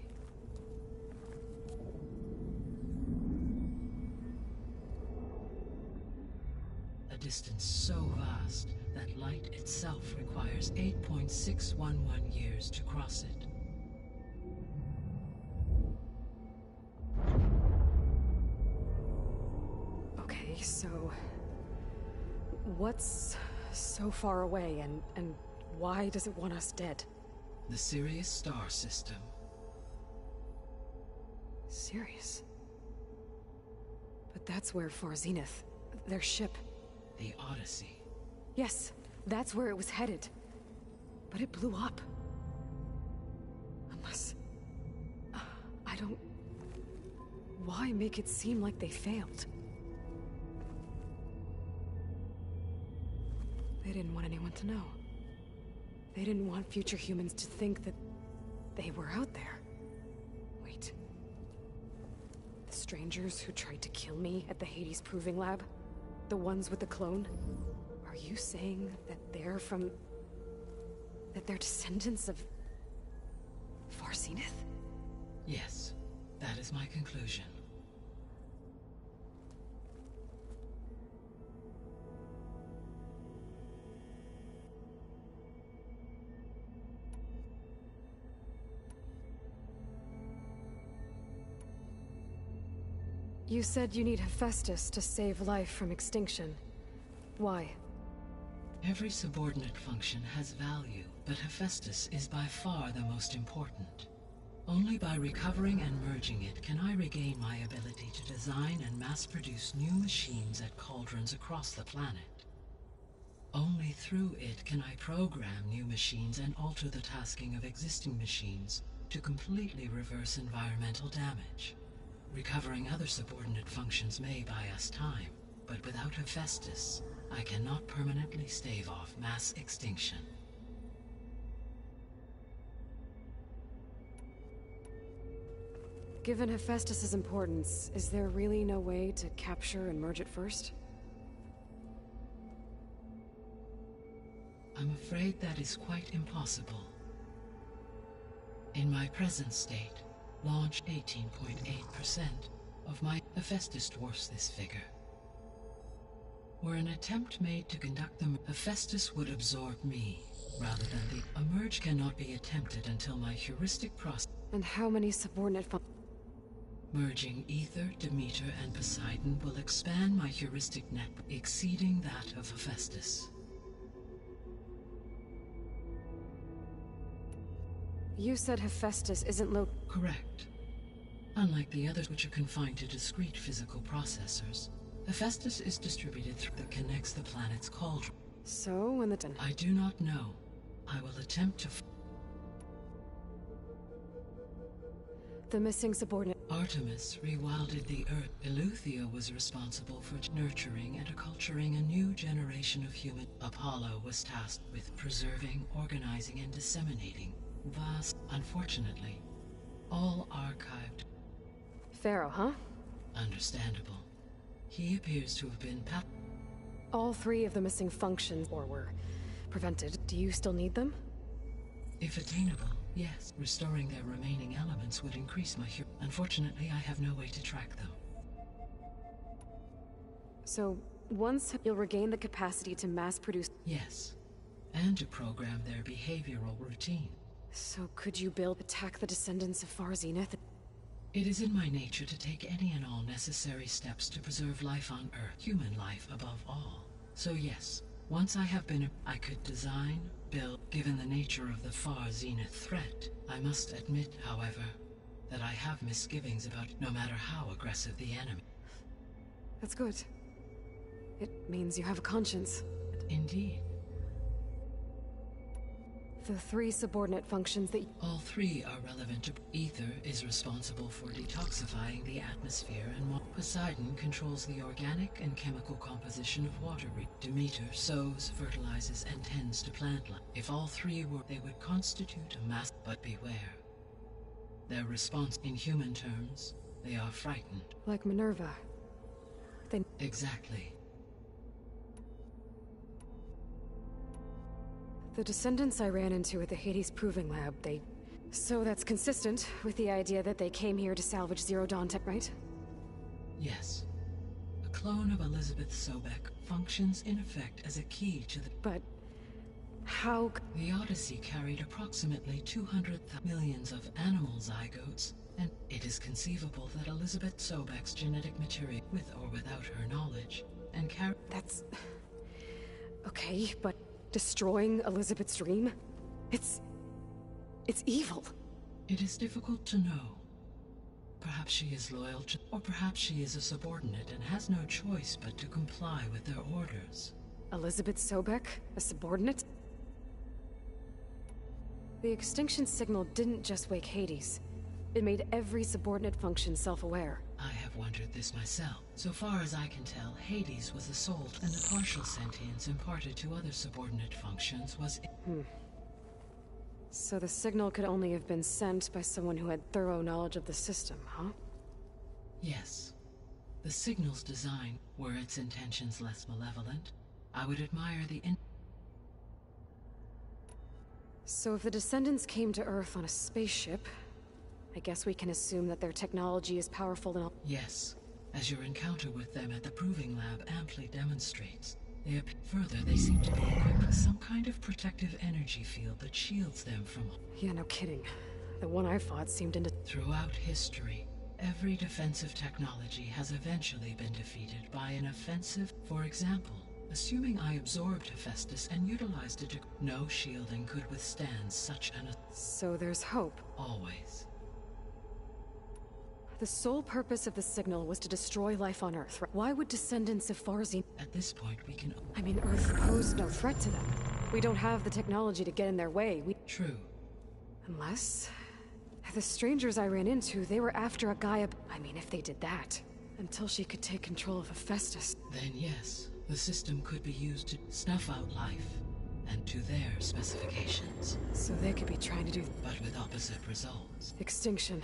M: A distance so vast that light itself requires 8.611 years to cross it.
B: Okay, so what's so far away and why does it want us dead?
M: The Sirius star system.
B: Sirius? But that's where Far Zenith, their ship.
M: The Odyssey.
B: Yes, that's where it was headed. But it blew up. Unless... I don't... Why make it seem like they failed? They didn't want anyone to know. They didn't want future humans to think that they were out there. Wait. strangers who tried to kill me at the Hades Proving Lab? The ones with the clone? Are you saying that they're from... that they're descendants of... Far Zenith?
M: Yes, that is my conclusion.
B: You said you need Hephaestus to save life from extinction. Why?
M: Every subordinate function has value, but Hephaestus is by far the most important. Only by recovering and merging it can I regain my ability to design and mass-produce new machines at cauldrons across the planet. Only through it can I program new machines and alter the tasking of existing machines to completely reverse environmental damage. Recovering other subordinate functions may buy us time, but without Hephaestus, I cannot permanently stave off mass extinction.
B: Given Hephaestus's importance, is there really no way to capture and merge it first?
M: I'm afraid that is quite impossible. In my present state, launch 18.8% of my Hephaestus dwarfs this figure. Were an attempt made to conduct them, Hephaestus would absorb me, rather than the... A merge cannot be attempted until my heuristic process...
B: And how many subordinate
M: Merging Ether, Demeter, and Poseidon will expand my heuristic network, exceeding that of Hephaestus.
B: You said Hephaestus isn't
M: Correct. Unlike the others which are confined to discrete physical processors, Hephaestus is distributed through that connects the planet's cauldron.
B: So, when the...
M: I do not know. I will attempt to...
B: The missing subordinate...
M: Artemis rewilded the Earth. Eleuthia was responsible for nurturing and acculturating a new generation of human. Apollo was tasked with preserving, organizing, and disseminating vast... Unfortunately, all archived.
B: Pharaoh, huh?
M: Understandable. He appears to have been
B: All three of the missing functions were prevented. Do you still need them?
M: If attainable, yes. Restoring their remaining elements would increase my Unfortunately, I have no way to track them.
B: So, once you'll regain the capacity to mass-produce...
M: Yes. And to program their behavioral routine.
B: So could you attack the descendants of Far Zenith?
M: It is in my nature to take any and all necessary steps to preserve life on Earth, human life above all. So yes, once I have been I could design, build, given the nature of the Far Zenith threat. I must admit, however, that I have misgivings about no matter how aggressive the enemy.
B: That's good. It means you have a conscience.
M: Indeed.
B: The three subordinate functions that...
M: All three are relevant to... Ether is responsible for detoxifying the atmosphere, and Poseidon controls the organic and chemical composition of water. Demeter sows, fertilizes, and tends to plant life. If all three were, they would constitute a mass... But beware. Their response, in human terms, they are frightened.
B: Like Minerva. They...
M: Exactly.
B: The descendants I ran into at the Hades Proving Lab, they... So that's consistent with the idea that they came here to salvage Zero Dawn tech, right?
M: Yes. A clone of Elizabeth Sobek functions in effect as a key to the...
B: But... how...
M: The Odyssey carried approximately 200 millions of animal zygotes, and it is conceivable that Elizabeth Sobek's genetic material, with or without her knowledge, and
B: That's... Okay, but... Destroying Elizabeth's dream? It's evil.
M: It is difficult to know. Perhaps she is loyal to... Or perhaps she is a subordinate and has no choice but to comply with their orders.
B: Elizabeth Sobek? A subordinate? The extinction signal didn't just wake Hades. It made every subordinate function self-aware.
M: I have wondered this myself. So far as I can tell, Hades was assaulted, and the partial sentience imparted to other subordinate functions was...
B: So the signal could only have been sent by someone who had thorough knowledge of the system, huh?
M: Yes. The signal's design, were its intentions less malevolent, I would admire the
B: So if the descendants came to Earth on a spaceship, I guess we can assume that their technology is powerful enough.
M: Yes, as your encounter with them at the Proving Lab amply demonstrates. Further, they seem to be equipped with some kind of protective energy field that shields them from...
B: Yeah, no kidding. The one I fought seemed into...
M: Throughout history, every defensive technology has eventually been defeated by an offensive. For example, assuming I absorbed Hephaestus and utilized it to... No shielding could withstand such an...
B: So there's hope.
M: Always.
B: The sole purpose of the signal was to destroy life on Earth. Why would descendants of Farzi...
M: At this point, we can...
B: I mean, Earth posed no threat to them. We don't have the technology to get in their way.
M: True.
B: Unless... The strangers I ran into, they were after a Gaia... I mean, if they did that. Until she could take control of Hephaestus.
M: Then yes, the system could be used to snuff out life. And to their specifications.
B: So they could be trying to do...
M: But with opposite results.
B: Extinction.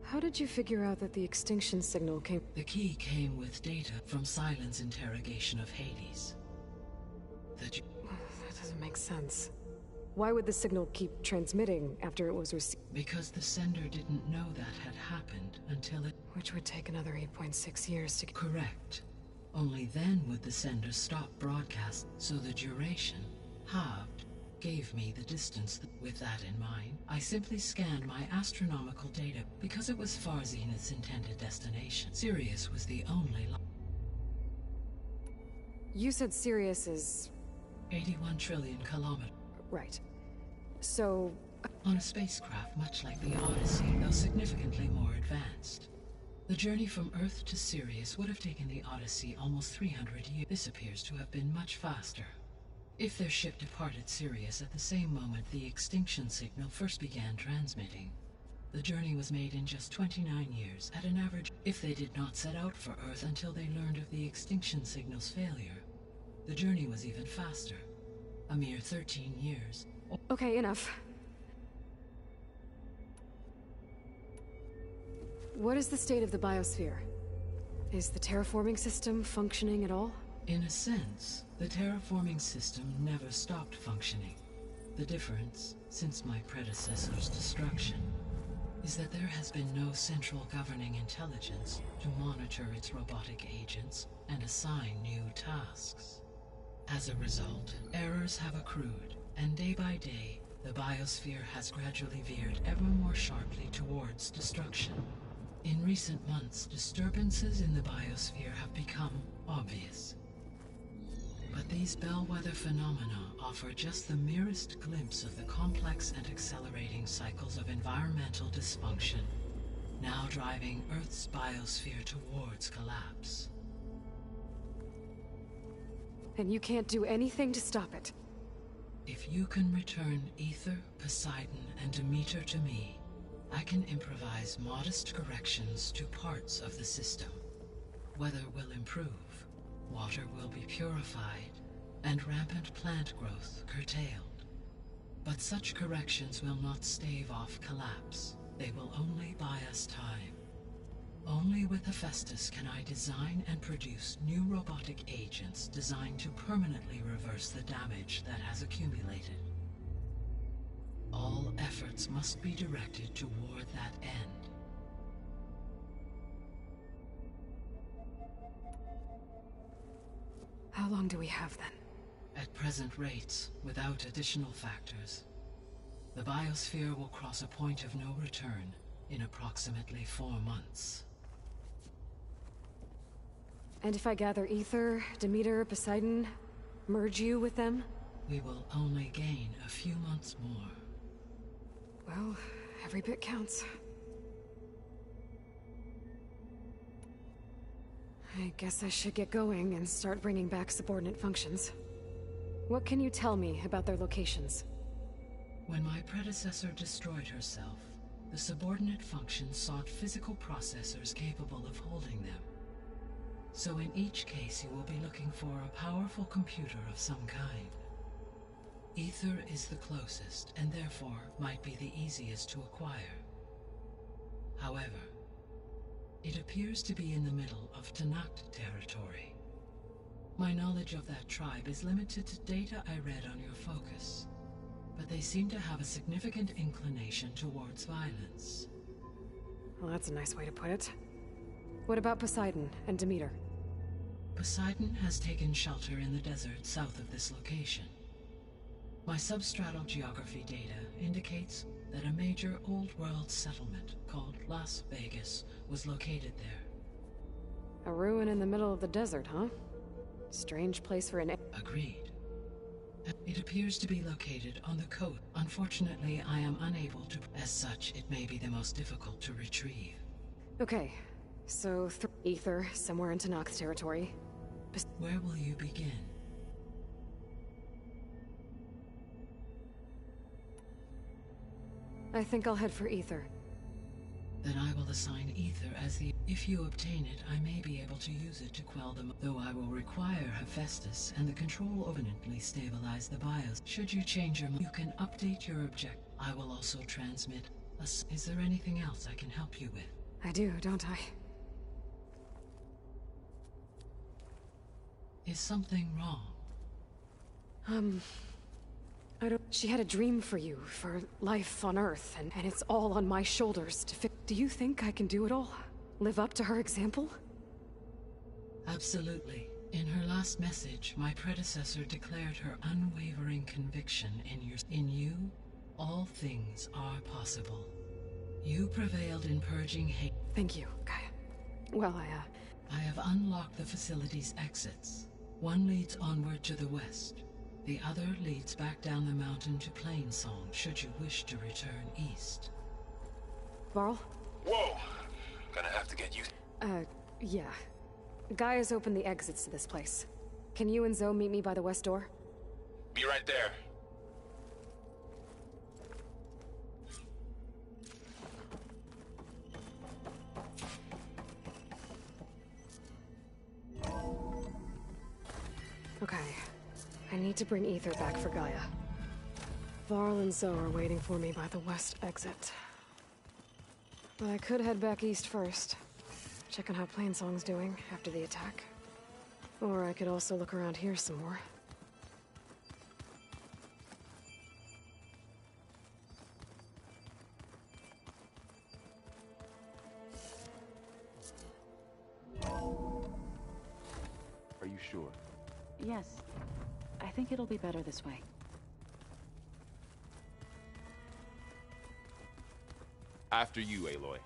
B: How did you figure out that the extinction signal came...
M: The key came with data from Silent's interrogation of Hades.
B: That doesn't make sense. Why would the signal keep transmitting after it was received?
M: Because the sender didn't know that had happened until it...
B: Which would take another 8.6 years to...
M: Correct. Only then would the sender stop broadcast, so the duration, halved, gave me the distance. With that in mind, I simply scanned my astronomical data because it was Farzineth's intended destination. Sirius was the only...
B: You said Sirius is...
M: 81 trillion kilometers.
B: Right. So...
M: On a spacecraft much like the Odyssey, though significantly more advanced. The journey from Earth to Sirius would have taken the Odyssey almost 300 years. This appears to have been much faster. If their ship departed Sirius at the same moment the extinction signal first began transmitting, the journey was made in just 29 years at an average. If they did not set out for Earth until they learned of the extinction signal's failure, the journey was even faster. A mere 13 years.
B: Okay, enough. What is the state of the biosphere? Is the terraforming system functioning at all?
M: In a sense, the terraforming system never stopped functioning. The difference, since my predecessor's destruction, is that there has been no central governing intelligence to monitor its robotic agents and assign new tasks. As a result, errors have accrued, and day by day, the biosphere has gradually veered ever more sharply towards destruction. In recent months, disturbances in the biosphere have become obvious. But these bellwether phenomena offer just the merest glimpse of the complex and accelerating cycles of environmental dysfunction, now driving Earth's biosphere towards collapse.
B: And you can't do anything to stop it?
M: If you can return Ether, Poseidon, and Demeter to me, I can improvise modest corrections to parts of the system. Weather will improve, water will be purified, and rampant plant growth curtailed. But such corrections will not stave off collapse. They will only buy us time. Only with Hephaestus can I design and produce new robotic agents designed to permanently reverse the damage that has accumulated. All efforts must be directed toward that end.
B: How long do we have then?
M: At present rates, without additional factors, the biosphere will cross a point of no return in approximately 4 months.
B: And if I gather Ether, Demeter, Poseidon, merge you with them?
M: We will only gain a few months more.
B: Well, every bit counts. I guess I should get going and start bringing back subordinate functions. What can you tell me about their locations?
M: When my predecessor destroyed herself, the subordinate functions sought physical processors capable of holding them. So in each case you will be looking for a powerful computer of some kind. Ether is the closest, and therefore might be the easiest to acquire. However, it appears to be in the middle of Tanakh territory. My knowledge of that tribe is limited to data I read on your focus, but they seem to have a significant inclination towards violence.
B: Well, that's a nice way to put it. What about Poseidon and Demeter?
M: Poseidon has taken shelter in the desert south of this location. My substratal geography data indicates that a major old-world settlement called Las Vegas was located there.
B: A ruin in the middle of the desert, huh? Strange place for an...
M: Agreed. It appears to be located on the coast. Unfortunately, I am unable to... As such, it may be the most difficult to retrieve.
B: Okay, so Ether, somewhere in Tanakh territory.
M: Where will you begin?
B: I think I'll head for Ether.
M: Then I will assign Ether as the... If you obtain it, I may be able to use it to quell them, though I will require Hephaestus and the control permanently stabilize the BIOS. Should you change your... You can update your object. I will also transmit a... Is there anything else I can help you with?
B: I do, don't I?
M: Is something wrong?
B: I don't... She had a dream for you, for life on Earth, and it's all on my shoulders to fix... Do you think I can do it all? Live up to her example?
M: Absolutely. In her last message, my predecessor declared her unwavering conviction in you, all things are possible. You prevailed in purging hate.
B: Thank you, Gaia. Well,
M: I have unlocked the facility's exits. One leads onward to the west. The other leads back down the mountain to Plainsong, should you wish to return east.
B: Varl?
K: Whoa! Gonna have to get you...
B: Yeah. Gaia's opened the exits to this place. Can you and Zoe meet me by the west door?
K: Be right there.
B: Okay. I need to bring Ether back for Gaia. Varl and Zoe are waiting for me by the west exit. But I could head back east first. Check on how Plainsong's doing after the attack. Or I could also look around here some more.
K: Are you sure?
D: Yes. I think it'll be better this way.
H: After you, Aloy.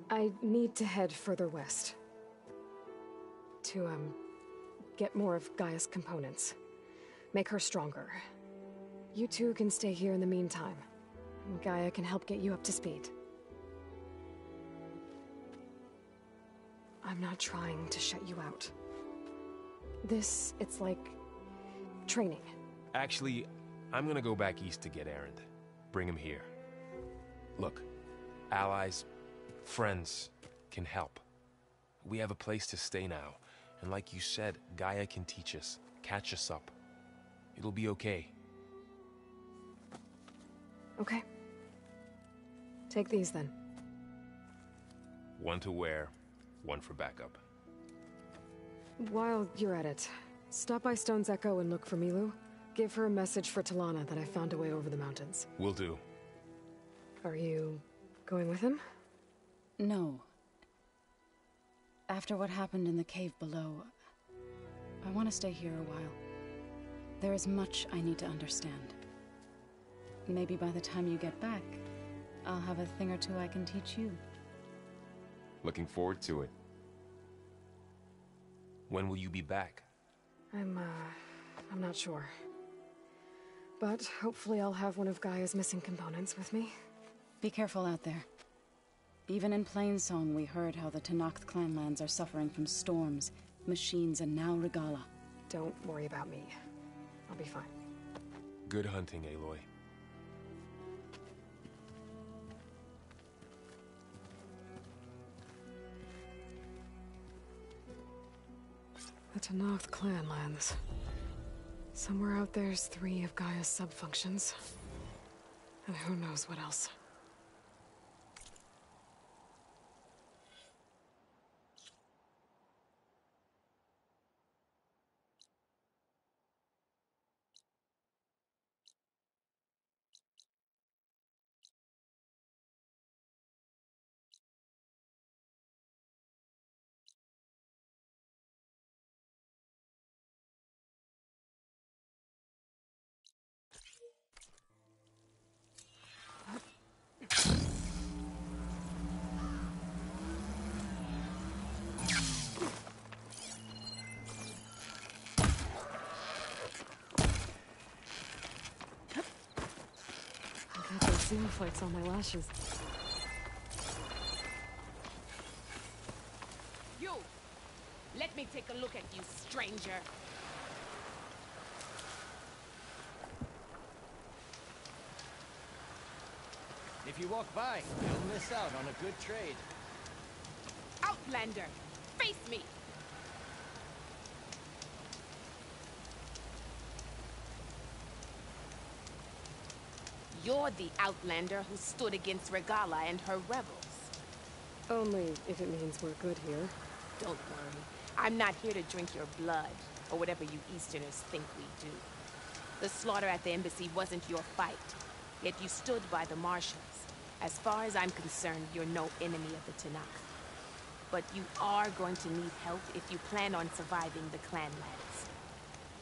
B: I need to head further west. To, get more of Gaia's components. Make her stronger. You two can stay here in the meantime. Gaia can help get you up to speed. I'm not trying to shut you out. It's like... training.
K: Actually, I'm gonna go back east to get Erend. Bring him here. Look, allies, friends can help. We have a place to stay now, and like you said, Gaia can teach us, catch us up. It'll be okay.
B: Okay. Take these then.
K: One to wear, one for backup.
B: While you're at it, stop by Stone's Echo and look for Milu. Give her a message for Talana that I found a way over the mountains.
K: Will do.
B: Are you going with him?
D: No. After what happened in the cave below, I want to stay here a while. There is much I need to understand. Maybe by the time you get back, I'll have a thing or two I can teach you.
H: Looking forward to it.
K: When will you be back?
B: I'm not sure. But hopefully I'll have one of Gaia's missing components with me.
D: Be careful out there. Even in Plainsong, we heard how the Tanakh clanlands are suffering from storms, machines, and now Regala.
B: Don't worry about me. I'll be fine.
K: Good hunting, Aloy.
B: Tanakh clan lands. Somewhere out there's 3 of Gaia's sub-functions. And who knows what else. I got those xenophytes on my lashes.
E: You! Let me take a look at you, stranger.
N: If you walk by, you'll miss out on a good trade.
E: Outlander! Face me! You're the Outlander who stood against Regala and her rebels.
B: Only if it means we're good here.
E: Don't worry. I'm not here to drink your blood, or whatever you Easterners think we do. The slaughter at the embassy wasn't your fight, yet you stood by the marshals. As far as I'm concerned, you're no enemy of the Tanakh. But you are going to need help if you plan on surviving the clanlands.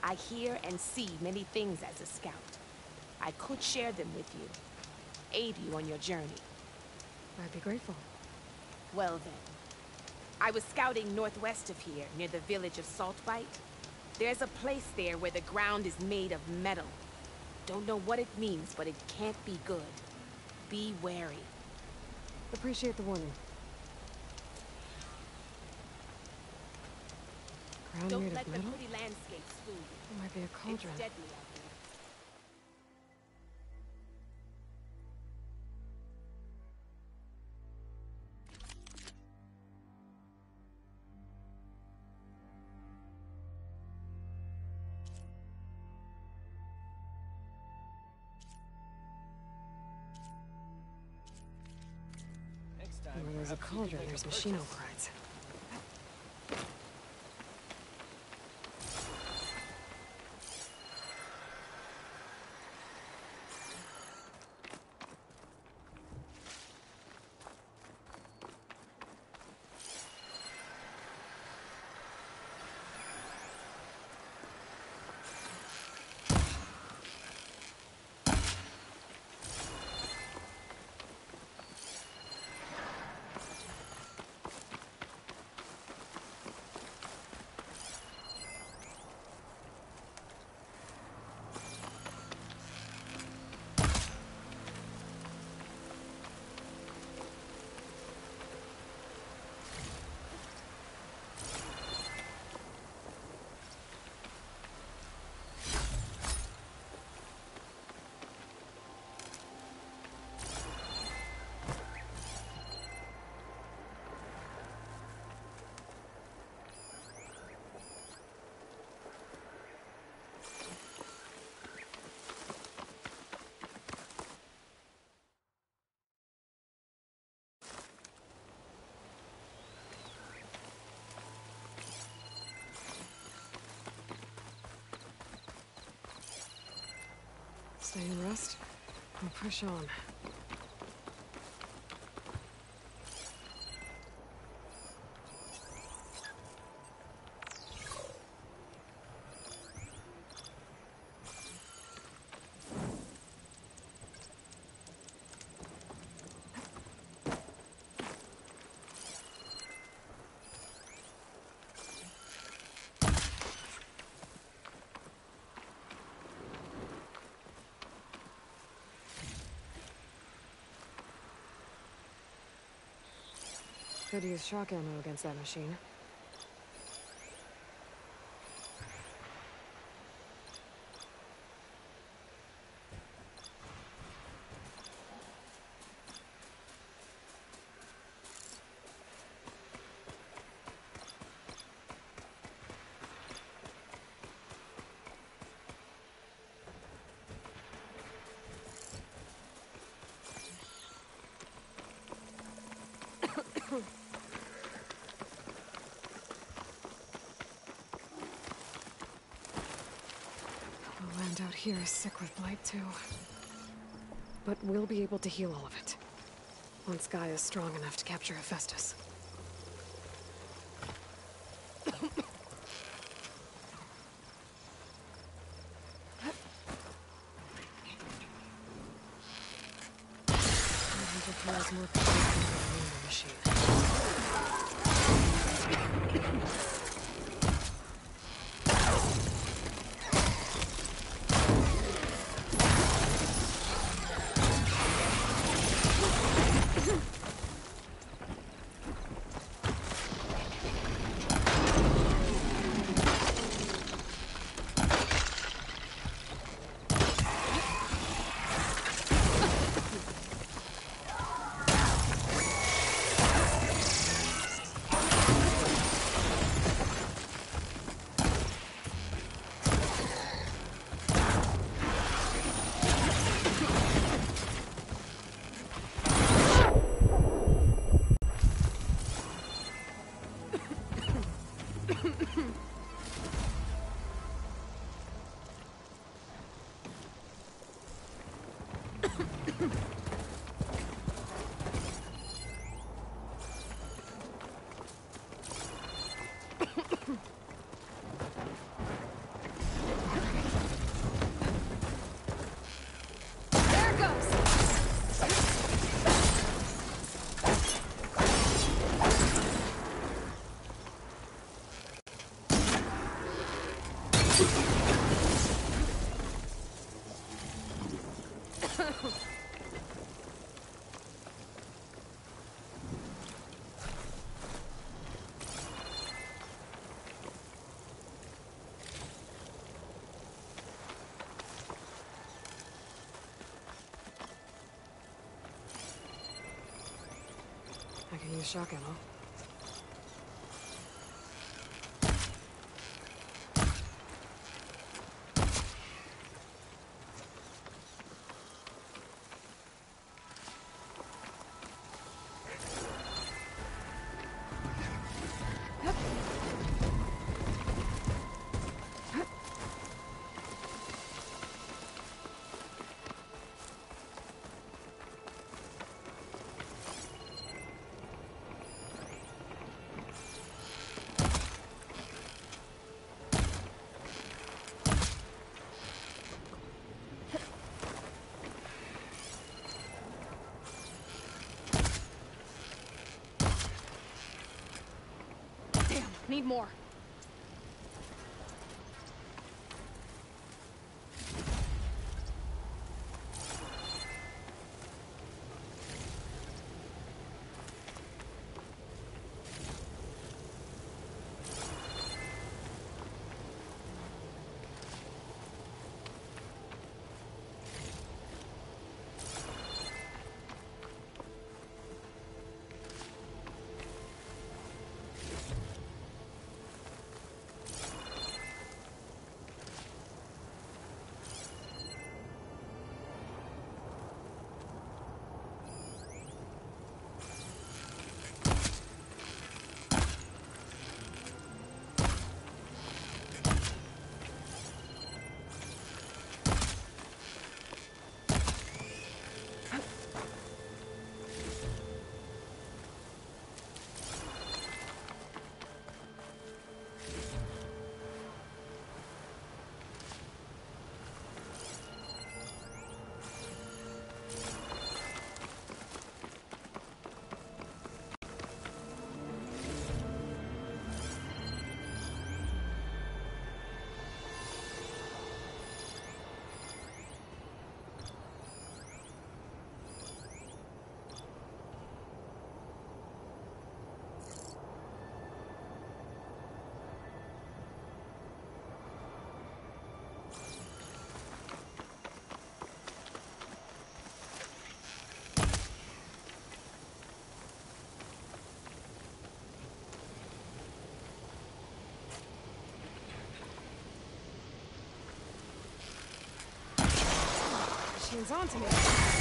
E: I hear and see many things as a scout. I could share them with you, aid you on your journey.
B: I'd be grateful.
E: Well then, I was scouting northwest of here, near the village of Saltbite. There's a place there where the ground is made of metal. Don't know what it means, but it can't be good. Be wary.
B: Appreciate the warning. Ground
E: Don't
B: made
E: let
B: of
E: the
B: metal?
E: pretty landscapes fool you.
B: It might be a cauldron.
E: It's deadly out there.
B: Where there's a cauldron, there's machino brides. Stay and rest, and push on. Could use shock ammo against that machine. out here is sick with blight too. But we'll be able to heal all of it. Once Guy is strong enough to capture Hephaestus. More machine. I can use shock ammo. Need more. Machine's on to me.